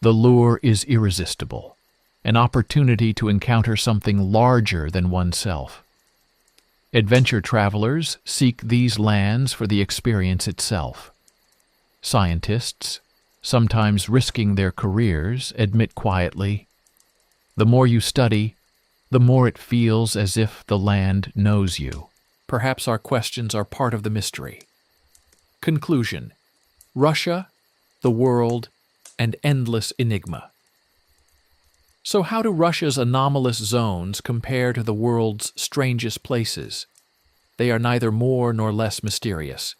the lure is irresistible, an opportunity to encounter something larger than oneself. Adventure travelers seek these lands for the experience itself. Scientists, sometimes risking their careers, admit quietly, the more you study, the more it feels as if the land knows you. Perhaps our questions are part of the mystery. Conclusion. Russia, the world, and endless enigma. So how do Russia's anomalous zones compare to the world's strangest places? They are neither more nor less mysterious.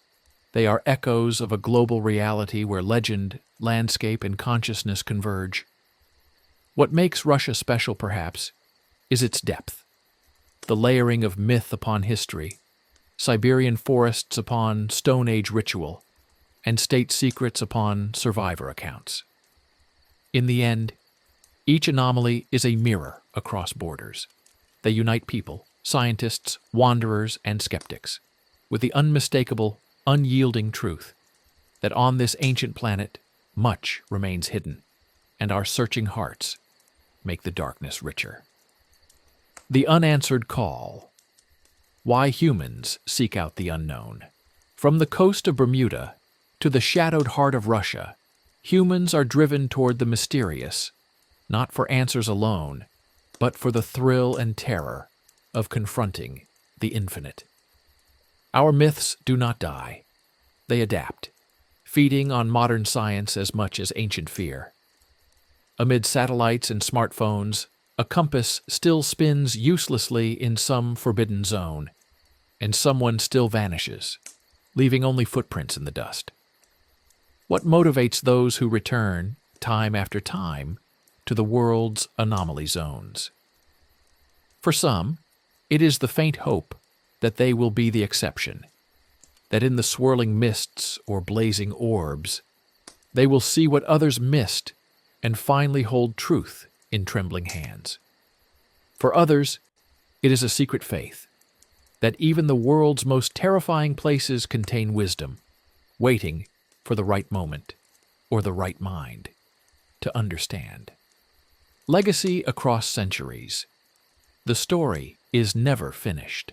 They are echoes of a global reality where legend, landscape, and consciousness converge. What makes Russia special, perhaps, is its depth. The layering of myth upon history, Siberian forests upon Stone Age ritual, and state secrets upon survivor accounts. In the end, each anomaly is a mirror across borders. They unite people, scientists, wanderers, and skeptics, with the unmistakable, unyielding truth that on this ancient planet, much remains hidden, and our searching hearts make the darkness richer. The unanswered call. Why humans seek out the unknown. From the coast of Bermuda to the shadowed heart of Russia, humans are driven toward the mysterious, not for answers alone, but for the thrill and terror of confronting the infinite. Our myths do not die. They adapt, feeding on modern science as much as ancient fear. Amid satellites and smartphones, a compass still spins uselessly in some forbidden zone, and someone still vanishes, leaving only footprints in the dust. What motivates those who return, time after time, to the world's anomaly zones? For some, it is the faint hope that they will be the exception, that in the swirling mists or blazing orbs, they will see what others missed and finally hold truth in trembling hands. For others, it is a secret faith that even the world's most terrifying places contain wisdom, waiting for the right moment or the right mind to understand. Legacy across centuries. The story is never finished.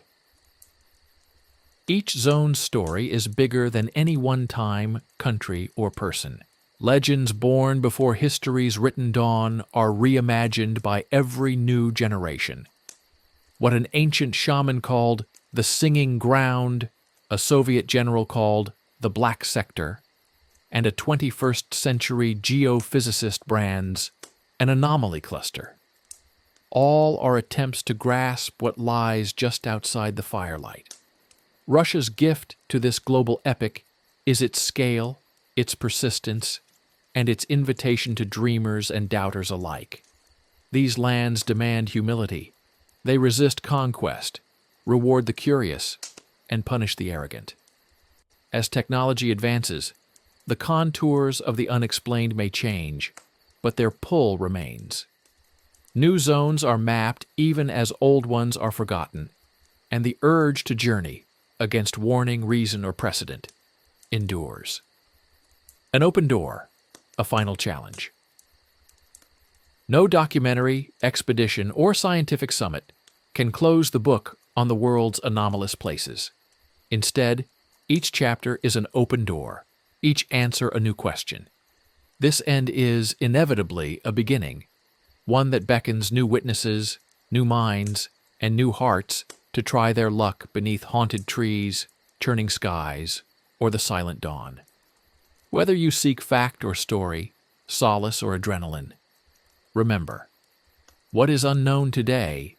Each zone's story is bigger than any one time, country, or person. Legends born before history's written dawn are reimagined by every new generation. What an ancient shaman called the singing ground, a Soviet general called the black sector, and a 21st century geophysicist brands an anomaly cluster. All are attempts to grasp what lies just outside the firelight. Russia's gift to this global epic is its scale, its persistence, and its invitation to dreamers and doubters alike. These lands demand humility. They resist conquest, reward the curious, and punish the arrogant. As technology advances, the contours of the unexplained may change, but their pull remains. New zones are mapped even as old ones are forgotten, and the urge to journey, against warning, reason, or precedent, endures. An open door, a final challenge. No documentary, expedition, or scientific summit can close the book on the world's anomalous places. Instead, each chapter is an open door, each answer a new question. This end is, inevitably, a beginning, one that beckons new witnesses, new minds, and new hearts to try their luck beneath haunted trees, churning skies, or the silent dawn. Whether you seek fact or story, solace or adrenaline, remember, what is unknown today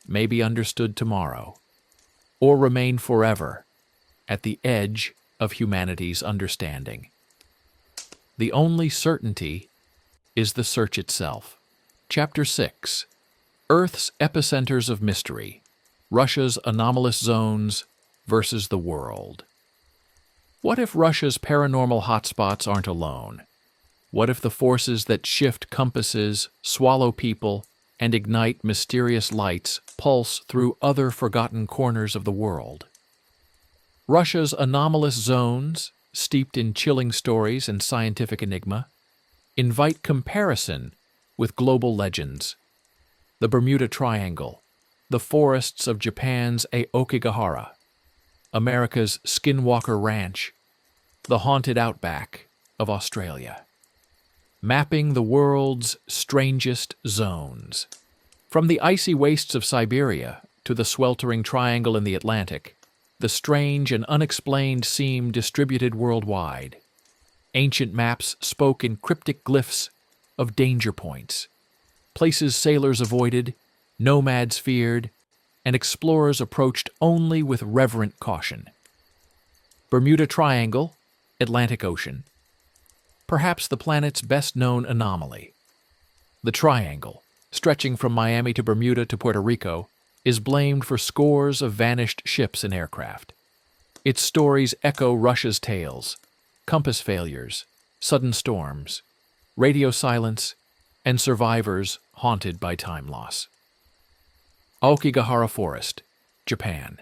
may be understood tomorrow, or remain forever at the edge of humanity's understanding. The only certainty is the search itself. Chapter 6. Earth's Epicenters of Mystery. Russia's Anomalous Zones versus the World. What if Russia's paranormal hotspots aren't alone? What if the forces that shift compasses, swallow people, and ignite mysterious lights pulse through other forgotten corners of the world? Russia's anomalous zones, steeped in chilling stories and scientific enigma, invite comparison with global legends. The Bermuda Triangle, the forests of Japan's Aokigahara, America's Skinwalker Ranch, the haunted outback of Australia. Mapping the world's strangest zones. From the icy wastes of Siberia to the sweltering triangle in the Atlantic, the strange and unexplained seem distributed worldwide. Ancient maps spoke in cryptic glyphs of danger points, places sailors avoided, nomads feared, and explorers approached only with reverent caution. Bermuda Triangle, Atlantic Ocean. Perhaps the planet's best-known anomaly. The Triangle, stretching from Miami to Bermuda to Puerto Rico, is blamed for scores of vanished ships and aircraft. Its stories echo Russia's tales: compass failures, sudden storms, radio silence, and survivors haunted by time loss. Aokigahara Forest, Japan.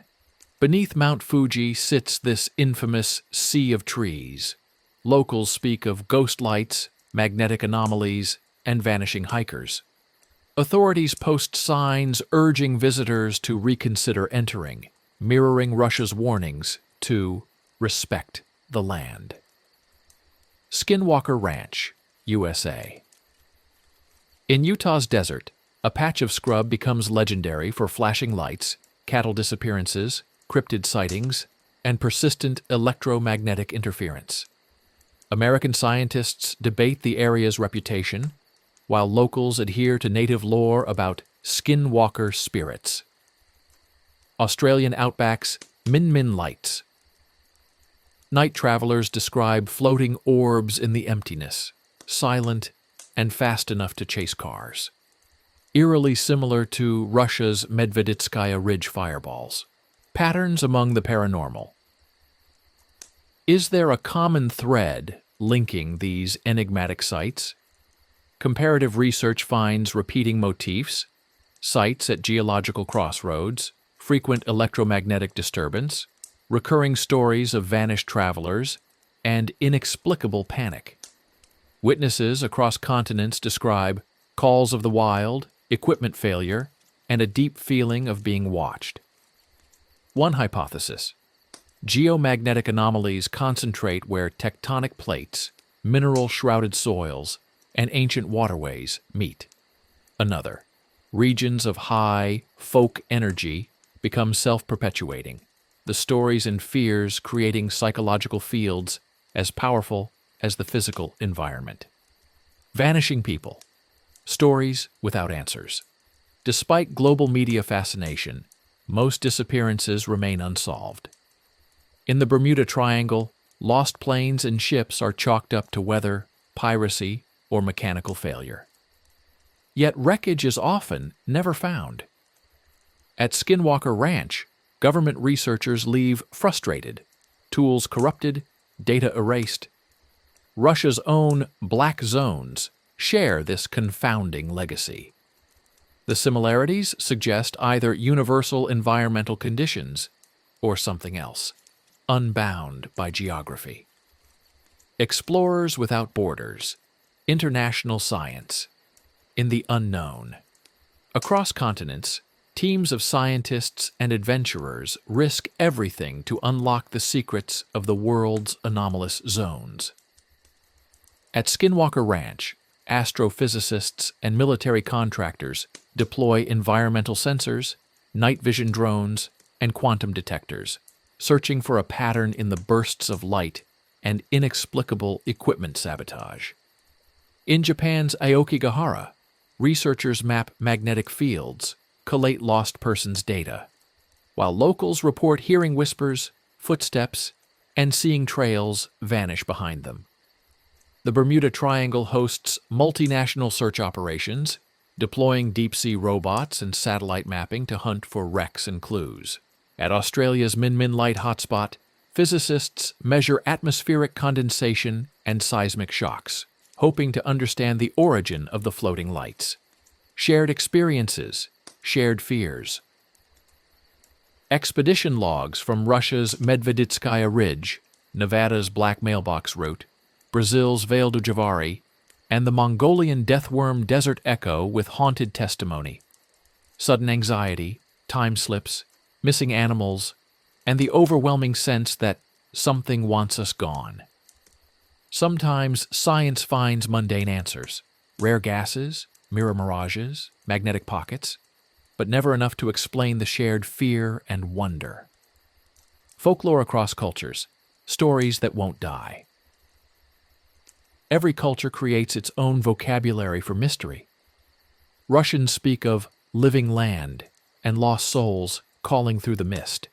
Beneath Mount Fuji sits this infamous sea of trees. Locals speak of ghost lights, magnetic anomalies, and vanishing hikers. Authorities post signs urging visitors to reconsider entering, mirroring Russia's warnings to respect the land. Skinwalker Ranch, USA. In Utah's desert, a patch of scrub becomes legendary for flashing lights, cattle disappearances, cryptid sightings, and persistent electromagnetic interference. American scientists debate the area's reputation, while locals adhere to native lore about skinwalker spirits. Australian outback's Min lights. Night travelers describe floating orbs in the emptiness, silent and fast enough to chase cars. Eerily similar to Russia's Medveditskaya Ridge fireballs. Patterns among the paranormal. Is there a common thread linking these enigmatic sites? Comparative research finds repeating motifs, sites at geological crossroads, frequent electromagnetic disturbance, recurring stories of vanished travelers, and inexplicable panic. Witnesses across continents describe calls of the wild, equipment failure, and a deep feeling of being watched. One hypothesis: geomagnetic anomalies concentrate where tectonic plates, mineral-shrouded soils, and ancient waterways meet. Another: regions of high, folk energy become self-perpetuating, the stories and fears creating psychological fields as powerful as the physical environment. Vanishing people. Stories without answers. Despite global media fascination, most disappearances remain unsolved. In the Bermuda Triangle, lost planes and ships are chalked up to weather, piracy, or mechanical failure. Yet wreckage is often never found. At Skinwalker Ranch, government researchers leave frustrated, tools corrupted, data erased. Russia's own black zones share this confounding legacy. The similarities suggest either universal environmental conditions or something else, unbound by geography. Explorers without borders, international science, in the unknown. Across continents, teams of scientists and adventurers risk everything to unlock the secrets of the world's anomalous zones. At Skinwalker Ranch, astrophysicists and military contractors deploy environmental sensors, night vision drones, and quantum detectors, searching for a pattern in the bursts of light and inexplicable equipment sabotage. In Japan's Aokigahara, researchers map magnetic fields, collate lost persons' data, while locals report hearing whispers, footsteps, and seeing trails vanish behind them. The Bermuda Triangle hosts multinational search operations, deploying deep-sea robots and satellite mapping to hunt for wrecks and clues. At Australia's Min Min Light hotspot, physicists measure atmospheric condensation and seismic shocks, hoping to understand the origin of the floating lights. Shared experiences, shared fears. Expedition logs from Russia's Medveditskaya Ridge, Nevada's Black Mailbox Route, Brazil's Vale do Javari, and the Mongolian deathworm Desert Echo with haunted testimony. Sudden anxiety, time slips, missing animals, and the overwhelming sense that something wants us gone. Sometimes science finds mundane answers, rare gases, mirror mirages, magnetic pockets, but never enough to explain the shared fear and wonder. Folklore across cultures, stories that won't die. Every culture creates its own vocabulary for mystery. Russians speak of living land and lost souls calling through the mist.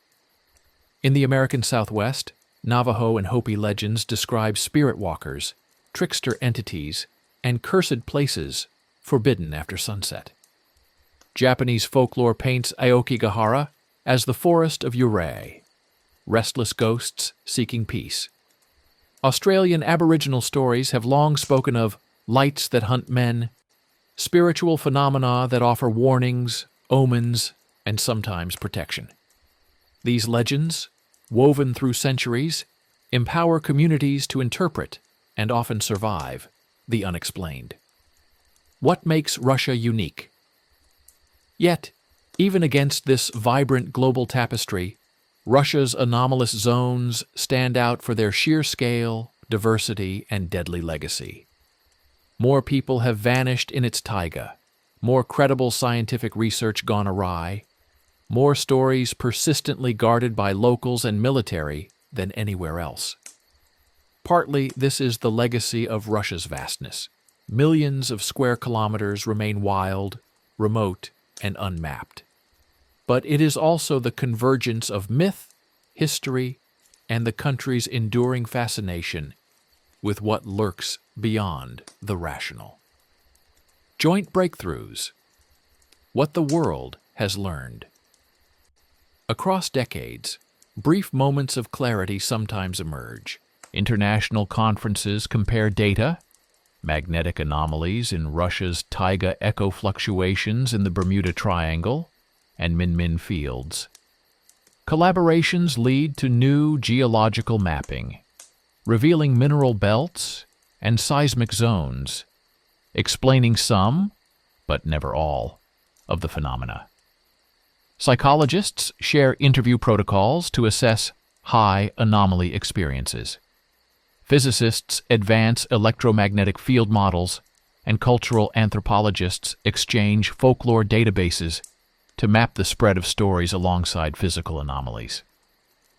In the American Southwest, Navajo and Hopi legends describe spirit walkers, trickster entities, and cursed places forbidden after sunset. Japanese folklore paints Aokigahara as the forest of Yurei, restless ghosts seeking peace. Australian Aboriginal stories have long spoken of lights that hunt men, spiritual phenomena that offer warnings, omens, and sometimes protection. These legends, woven through centuries, empower communities to interpret, and often survive, the unexplained. What makes Russia unique? Yet, even against this vibrant global tapestry, Russia's anomalous zones stand out for their sheer scale, diversity, and deadly legacy. More people have vanished in its taiga, more credible scientific research gone awry, more stories persistently guarded by locals and military than anywhere else. Partly, this is the legacy of Russia's vastness. Millions of square kilometers remain wild, remote, and unmapped. But it is also the convergence of myth, history, and the country's enduring fascination with what lurks beyond the rational. Joint breakthroughs. What the world has learned. Across decades, brief moments of clarity sometimes emerge. International conferences compare data, magnetic anomalies in Russia's taiga echo fluctuations in the Bermuda Triangle, and Min Min fields. Collaborations lead to new geological mapping, revealing mineral belts and seismic zones, explaining some but never all, of the phenomena. Psychologists share interview protocols to assess high anomaly experiences. Physicists advance electromagnetic field models, and cultural anthropologists exchange folklore databases to map the spread of stories alongside physical anomalies.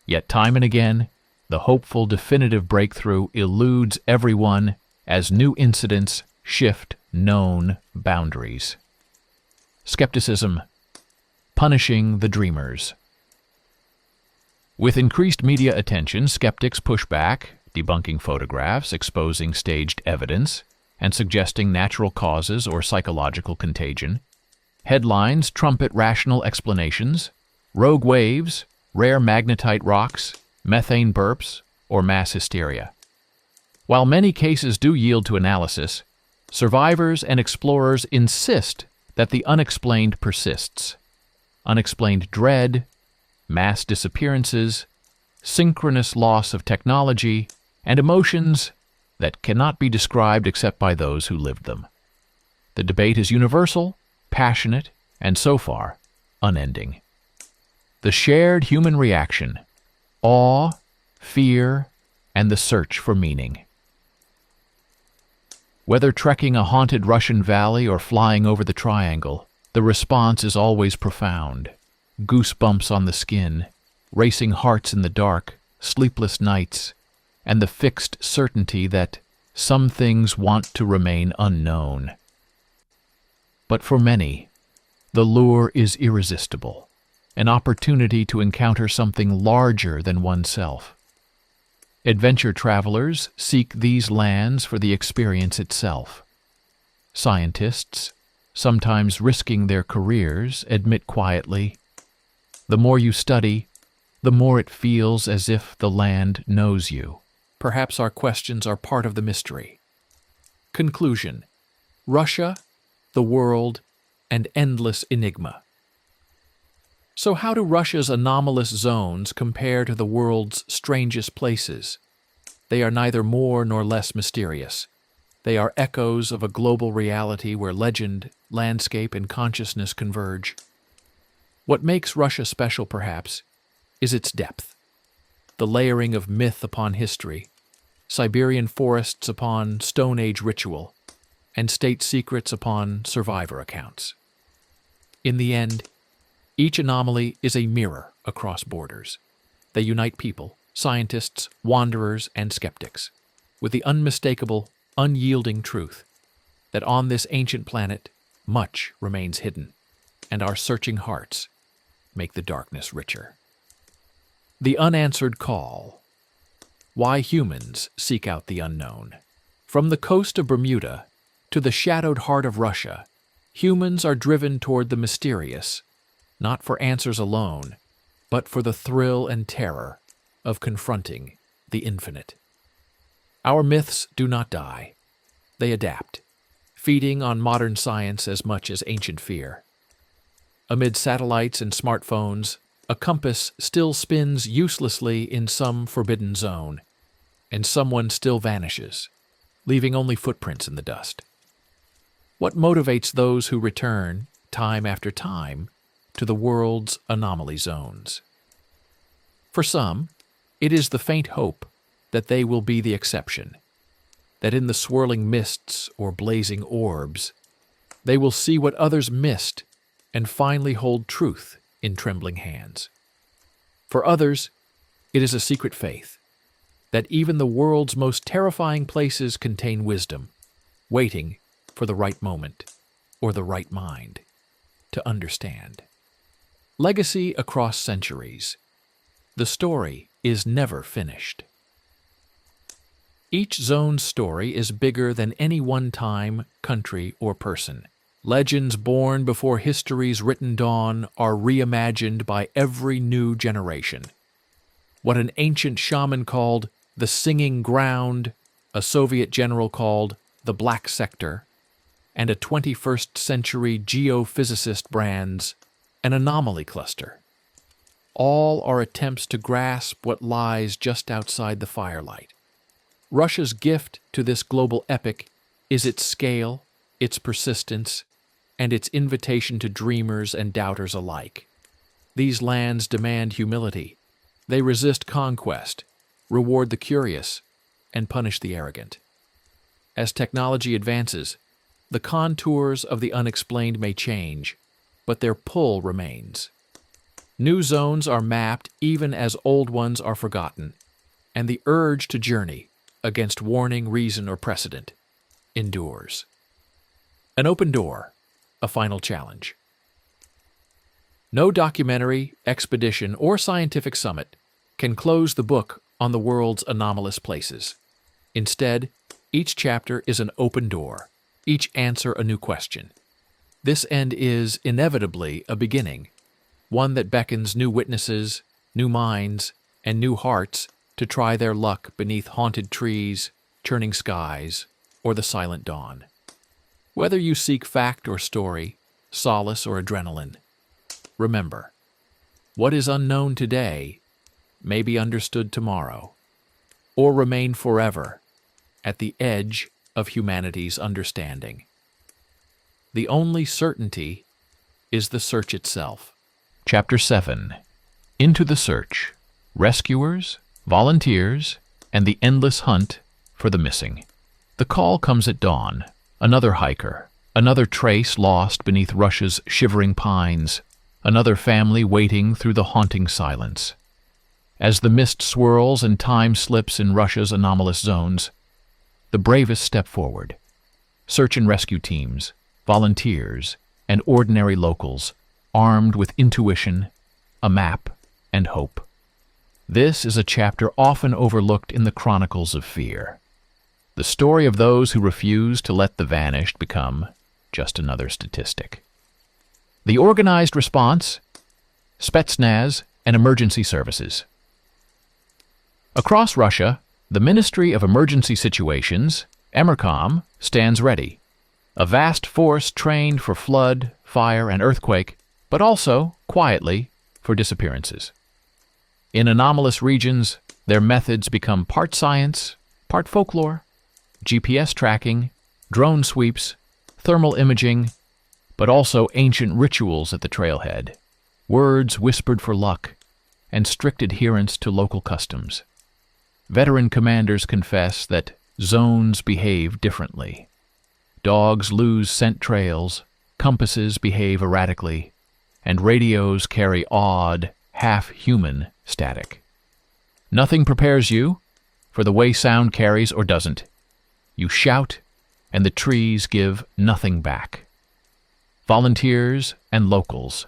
Yet time and again, the hopeful definitive breakthrough eludes everyone as new incidents shift known boundaries. Skepticism, punishing the dreamers. With increased media attention, skeptics push back, debunking photographs, exposing staged evidence, and suggesting natural causes or psychological contagion. Headlines trumpet rational explanations, rogue waves, rare magnetite rocks, methane burps, or mass hysteria. While many cases do yield to analysis, survivors and explorers insist that the unexplained persists. Unexplained dread, mass disappearances, synchronous loss of technology, and emotions that cannot be described except by those who lived them. The debate is universal, passionate, and so far, unending. The shared human reaction, awe, fear, and the search for meaning. Whether trekking a haunted Russian valley or flying over the triangle, the response is always profound. Goosebumps on the skin, racing hearts in the dark, sleepless nights, and the fixed certainty that some things want to remain unknown. But for many, the lure is irresistible, an opportunity to encounter something larger than oneself. Adventure travelers seek these lands for the experience itself. Scientists, sometimes risking their careers, admit quietly, "The more you study, the more it feels as if the land knows you." Perhaps our questions are part of the mystery. Conclusion: Russia, the world, and endless enigma. So how do Russia's anomalous zones compare to the world's strangest places? They are neither more nor less mysterious. They are echoes of a global reality where legend, landscape, and consciousness converge. What makes Russia special, perhaps, is its depth. The layering of myth upon history, Siberian forests upon Stone Age ritual, and state secrets upon survivor accounts. In the end, each anomaly is a mirror across borders. They unite people, scientists, wanderers, and skeptics, with the unmistakable, unyielding truth that on this ancient planet much remains hidden, and our searching hearts make the darkness richer. The unanswered call. Why humans seek out the unknown. From the coast of Bermuda to the shadowed heart of Russia, humans are driven toward the mysterious, not for answers alone, but for the thrill and terror of confronting the infinite. Our myths do not die. They adapt, feeding on modern science as much as ancient fear. Amid satellites and smartphones, a compass still spins uselessly in some forbidden zone, and someone still vanishes, leaving only footprints in the dust. What motivates those who return, time after time, to the world's anomaly zones? For some, it is the faint hope that they will be the exception, that in the swirling mists or blazing orbs, they will see what others missed and finally hold truth in trembling hands. For others, it is a secret faith that even the world's most terrifying places contain wisdom, waiting for the right moment or the right mind to understand. Legacy across centuries. The story is never finished. Each zone's story is bigger than any one time, country, or person. Legends born before history's written dawn are reimagined by every new generation. What an ancient shaman called the singing ground, a Soviet general called the black sector, and a 21st century geophysicist brands an anomaly cluster. All are attempts to grasp what lies just outside the firelight. Russia's gift to this global epic is its scale, its persistence, and its invitation to dreamers and doubters alike. These lands demand humility. They resist conquest, reward the curious, and punish the arrogant. As technology advances, the contours of the unexplained may change, but their pull remains. New zones are mapped even as old ones are forgotten, and the urge to journey, against warning, reason, or precedent, endures. An open door, a final challenge. No documentary, expedition, or scientific summit can close the book on the world's anomalous places. Instead, each chapter is an open door, each answer a new question. This end is, inevitably, a beginning, one that beckons new witnesses, new minds, and new hearts to try their luck beneath haunted trees, churning skies, or the silent dawn. Whether you seek fact or story, solace or adrenaline, remember, what is unknown today may be understood tomorrow, or remain forever at the edge of humanity's understanding. The only certainty is the search itself. Chapter 7. Into the Search. Rescuers, volunteers, and the endless hunt for the missing. The call comes at dawn. Another hiker, another trace lost beneath Russia's shivering pines, another family waiting through the haunting silence. As the mist swirls and time slips in Russia's anomalous zones, the bravest step forward. Search and rescue teams, volunteers, and ordinary locals, armed with intuition, a map, and hope. This is a chapter often overlooked in the chronicles of fear. The story of those who refuse to let the vanished become just another statistic. The organized response: Spetsnaz and emergency services. Across Russia, the Ministry of Emergency Situations, Emercom, stands ready. A vast force trained for flood, fire, and earthquake, but also, quietly, for disappearances. In anomalous regions, their methods become part science, part folklore, GPS tracking, drone sweeps, thermal imaging, but also ancient rituals at the trailhead, words whispered for luck, and strict adherence to local customs. Veteran commanders confess that zones behave differently. Dogs lose scent trails, compasses behave erratically, and radios carry odd, half-human static. Nothing prepares you for the way sound carries or doesn't. You shout, and the trees give nothing back. Volunteers and locals,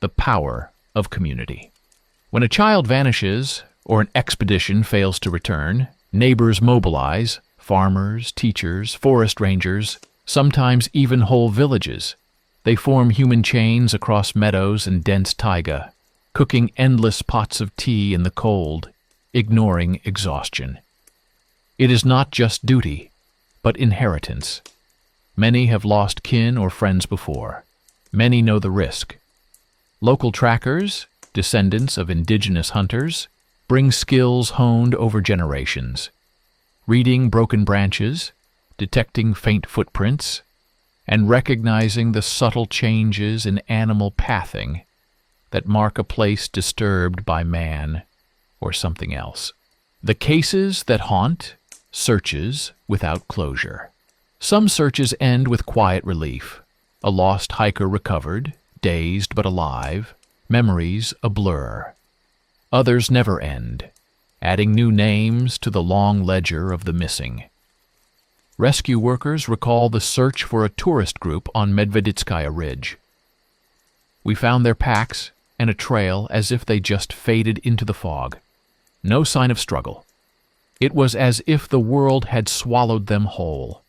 the power of community. When a child vanishes or an expedition fails to return, neighbors mobilize, farmers, teachers, forest rangers, sometimes even whole villages. They form human chains across meadows and dense taiga, cooking endless pots of tea in the cold, ignoring exhaustion. It is not just duty, but inheritance. Many have lost kin or friends before. Many know the risk. Local trackers, descendants of indigenous hunters, bring skills honed over generations. Reading broken branches, detecting faint footprints, and recognizing the subtle changes in animal pathing that mark a place disturbed by man or something else. The cases that haunt, searches without closure. Some searches end with quiet relief. A lost hiker recovered, dazed but alive, memories a blur. Others never end, adding new names to the long ledger of the missing. Rescue workers recall the search for a tourist group on Medveditskaya Ridge. We found their packs and a trail as if they just faded into the fog. No sign of struggle. It was as if the world had swallowed them whole.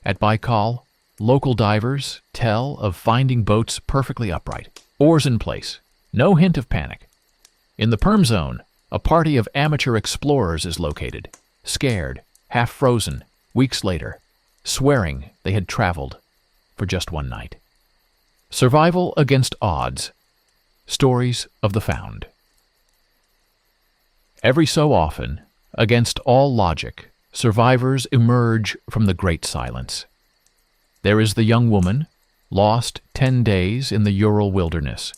At Baikal, local divers tell of finding boats perfectly upright, oars in place, no hint of panic. In the Perm Zone, a party of amateur explorers is located, scared, half frozen, weeks later, swearing they had traveled for just one night. Survival against odds. Stories of the found. Every so often, against all logic, survivors emerge from the great silence. There is the young woman, lost 10 days in the Ural wilderness,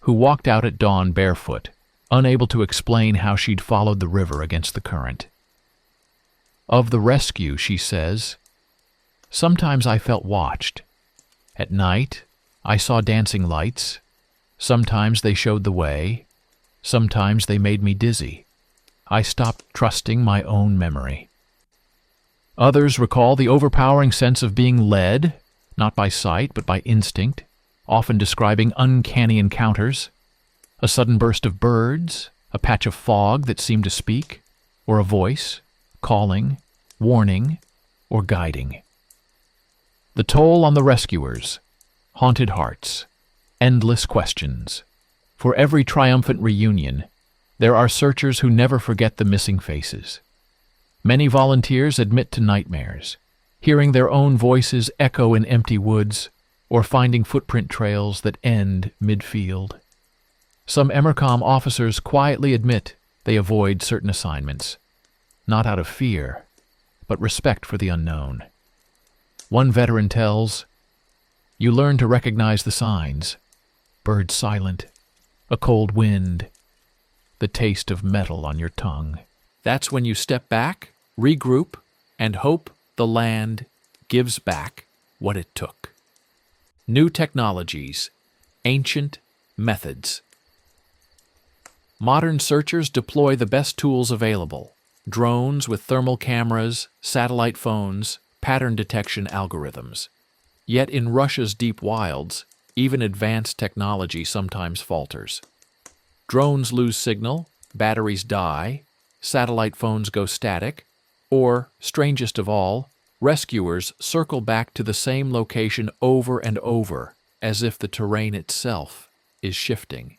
who walked out at dawn barefoot, unable to explain how she'd followed the river against the current. Of the rescue, she says, "Sometimes I felt watched. At night, I saw dancing lights. Sometimes they showed the way. Sometimes they made me dizzy. I stopped trusting my own memory." Others recall the overpowering sense of being led, not by sight but by instinct, often describing uncanny encounters, a sudden burst of birds, a patch of fog that seemed to speak, or a voice, calling, warning, or guiding. The toll on the rescuers, haunted hearts, endless questions. For every triumphant reunion, there are searchers who never forget the missing faces. Many volunteers admit to nightmares, hearing their own voices echo in empty woods, or finding footprint trails that end mid-field. Some EMERCOM officers quietly admit they avoid certain assignments, not out of fear, but respect for the unknown. One veteran tells, "You learn to recognize the signs: birds silent, a cold wind, the taste of metal on your tongue." That's when you step back, regroup, and hope the land gives back what it took. New technologies, ancient methods. Modern searchers deploy the best tools available: drones with thermal cameras, satellite phones, pattern detection algorithms. Yet in Russia's deep wilds, even advanced technology sometimes falters. Drones lose signal, batteries die, satellite phones go static, or, strangest of all, rescuers circle back to the same location over and over, as if the terrain itself is shifting.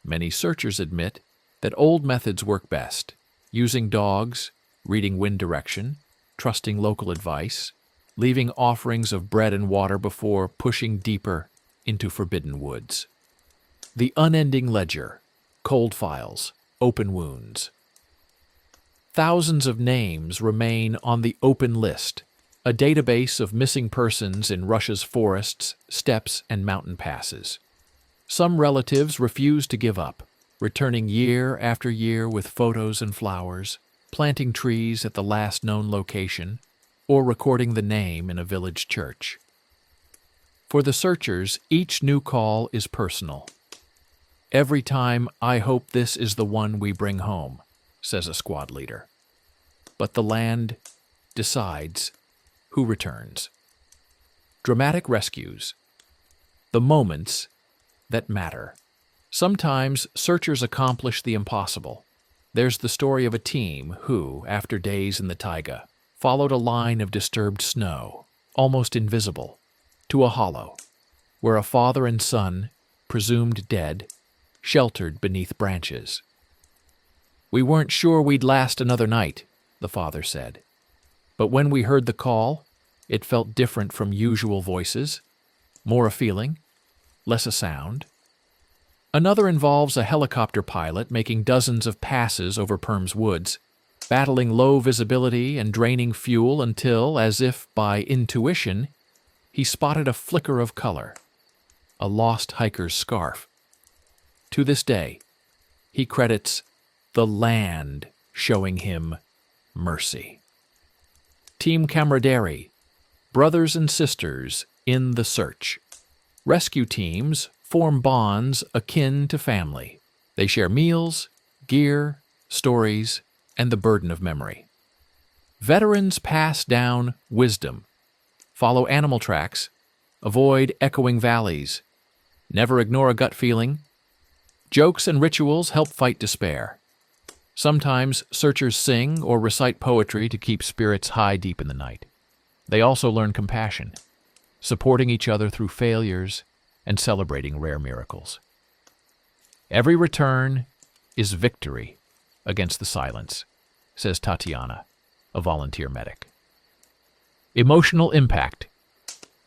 Many searchers admit that old methods work best: using dogs, reading wind direction, trusting local advice, leaving offerings of bread and water before pushing deeper into forbidden woods. The unending ledger, cold files, open wounds. Thousands of names remain on the open list, a database of missing persons in Russia's forests, steppes, and mountain passes. Some relatives refuse to give up, returning year after year with photos and flowers, planting trees at the last known location, or recording the name in a village church. For the searchers, each new call is personal. "Every time I hope this is the one we bring home," says a squad leader. But the land decides who returns. Dramatic rescues. The moments that matter. Sometimes searchers accomplish the impossible. There's the story of a team who, after days in the taiga, followed a line of disturbed snow, almost invisible, to a hollow, where a father and son, presumed dead, sheltered beneath branches. "We weren't sure we'd last another night," the father said. "But when we heard the call, it felt different from usual voices, more a feeling, less a sound." Another involves a helicopter pilot making dozens of passes over Perm's woods, battling low visibility and draining fuel until, as if by intuition, he spotted a flicker of color, a lost hiker's scarf. To this day, he credits the land showing him mercy. Team camaraderie, brothers and sisters in the search. Rescue teams form bonds akin to family. They share meals, gear, stories, and the burden of memory. Veterans pass down wisdom. Follow animal tracks. Avoid echoing valleys. Never ignore a gut feeling. Jokes and rituals help fight despair. Sometimes searchers sing or recite poetry to keep spirits high deep in the night. They also learn compassion, supporting each other through failures and celebrating rare miracles. Every return is victory against the silence, says Tatiana, a volunteer medic. Emotional impact.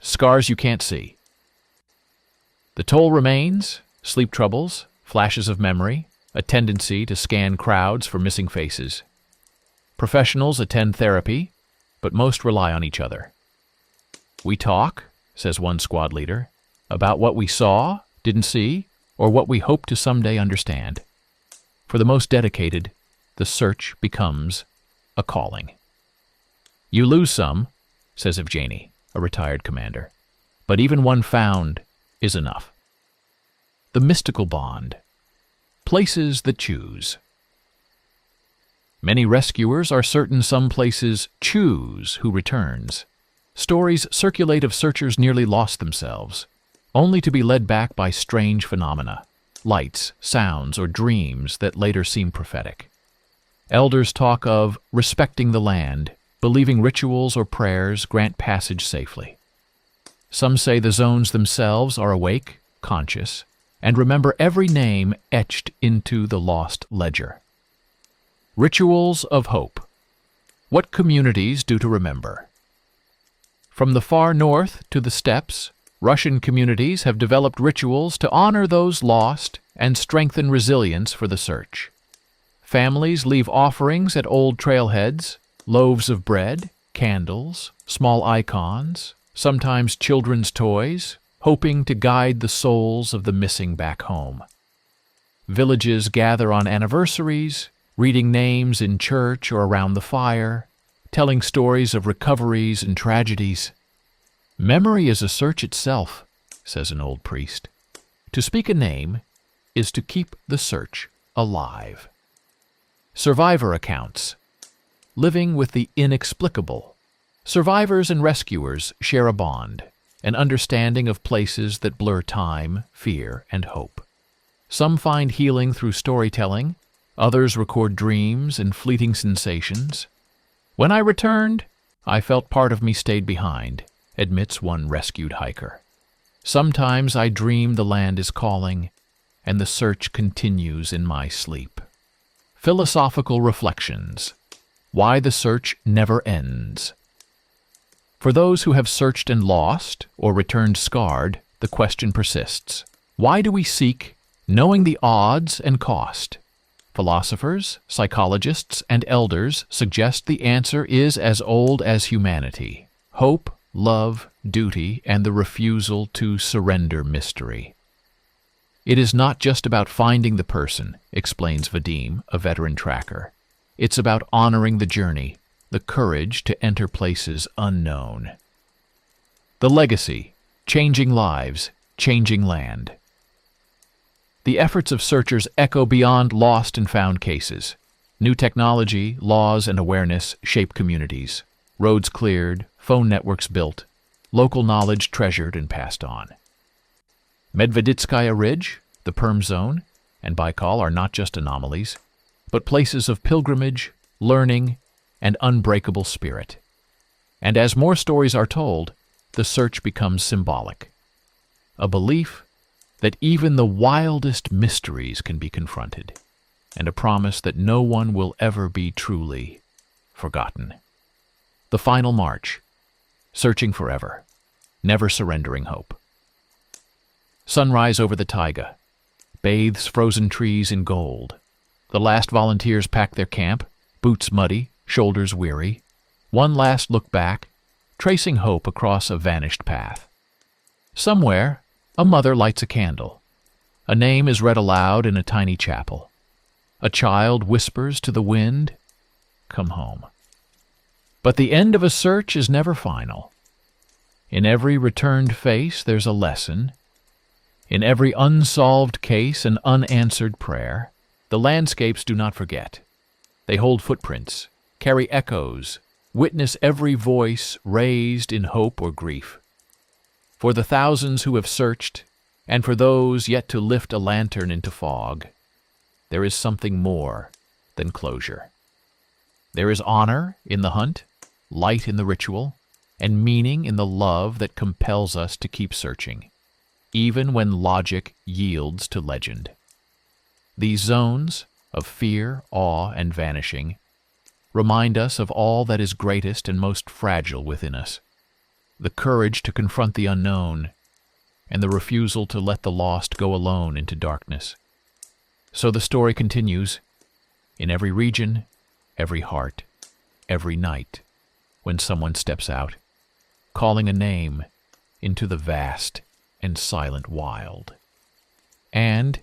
Scars you can't see. The toll remains: sleep troubles, flashes of memory, a tendency to scan crowds for missing faces. Professionals attend therapy, but most rely on each other. "We talk," says one squad leader, about what we saw, didn't see, or what we hope to someday understand. For the most dedicated, the search becomes a calling. You lose some, says Evgeny, a retired commander, but even one found is enough. The mystical bond. Places that choose. Many rescuers are certain some places choose who returns. Stories circulate of searchers nearly lost themselves, only to be led back by strange phenomena, lights, sounds, or dreams that later seem prophetic. Elders talk of respecting the land, believing rituals or prayers grant passage safely. Some say the zones themselves are awake, conscious, and remember every name etched into the lost ledger. Rituals of hope. What communities do to remember? From the far north to the steppes, Russian communities have developed rituals to honor those lost and strengthen resilience for the search. Families leave offerings at old trailheads, loaves of bread, candles, small icons, sometimes children's toys, hoping to guide the souls of the missing back home. Villages gather on anniversaries, reading names in church or around the fire, telling stories of recoveries and tragedies. Memory is a search itself, says an old priest. To speak a name is to keep the search alive. Survivor accounts. Living with the inexplicable. Survivors and rescuers share a bond, an understanding of places that blur time, fear, and hope. Some find healing through storytelling, others record dreams and fleeting sensations. When I returned, I felt part of me stayed behind, admits one rescued hiker. Sometimes I dream the land is calling, and the search continues in my sleep. Philosophical reflections. Why the search never ends. For those who have searched and lost, or returned scarred, the question persists. Why do we seek, knowing the odds and cost? Philosophers, psychologists, and elders suggest the answer is as old as humanity: hope, love, duty, and the refusal to surrender mystery. It is not just about finding the person, explains Vadim, a veteran tracker. It's about honoring the journey, the courage to enter places unknown. The legacy: changing lives, changing land. The efforts of searchers echo beyond lost and found cases. New technology, laws, and awareness shape communities. Roads cleared, phone networks built, local knowledge treasured and passed on. Medveditskaya Ridge, the Perm Zone, and Baikal are not just anomalies, but places of pilgrimage, learning, and unbreakable spirit. And as more stories are told, the search becomes symbolic. A belief that even the wildest mysteries can be confronted, and a promise that no one will ever be truly forgotten. The final march, searching forever, never surrendering hope. Sunrise over the taiga, bathes frozen trees in gold. The last volunteers pack their camp, boots muddy, shoulders weary. One last look back, tracing hope across a vanished path. Somewhere, a mother lights a candle. A name is read aloud in a tiny chapel. A child whispers to the wind, "Come home." But the end of a search is never final. In every returned face there's a lesson. In every unsolved case an unanswered prayer. The landscapes do not forget. They hold footprints, carry echoes, witness every voice raised in hope or grief. For the thousands who have searched, and for those yet to lift a lantern into fog, there is something more than closure. There is honor in the hunt, light in the ritual, and meaning in the love that compels us to keep searching, even when logic yields to legend. These zones of fear, awe, and vanishing remind us of all that is greatest and most fragile within us. The courage to confront the unknown, and the refusal to let the lost go alone into darkness. So the story continues, in every region, every heart, every night, when someone steps out, calling a name into the vast and silent wild. And,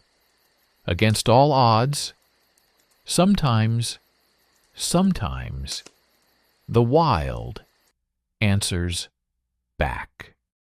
against all odds, sometimes, the wild answers back.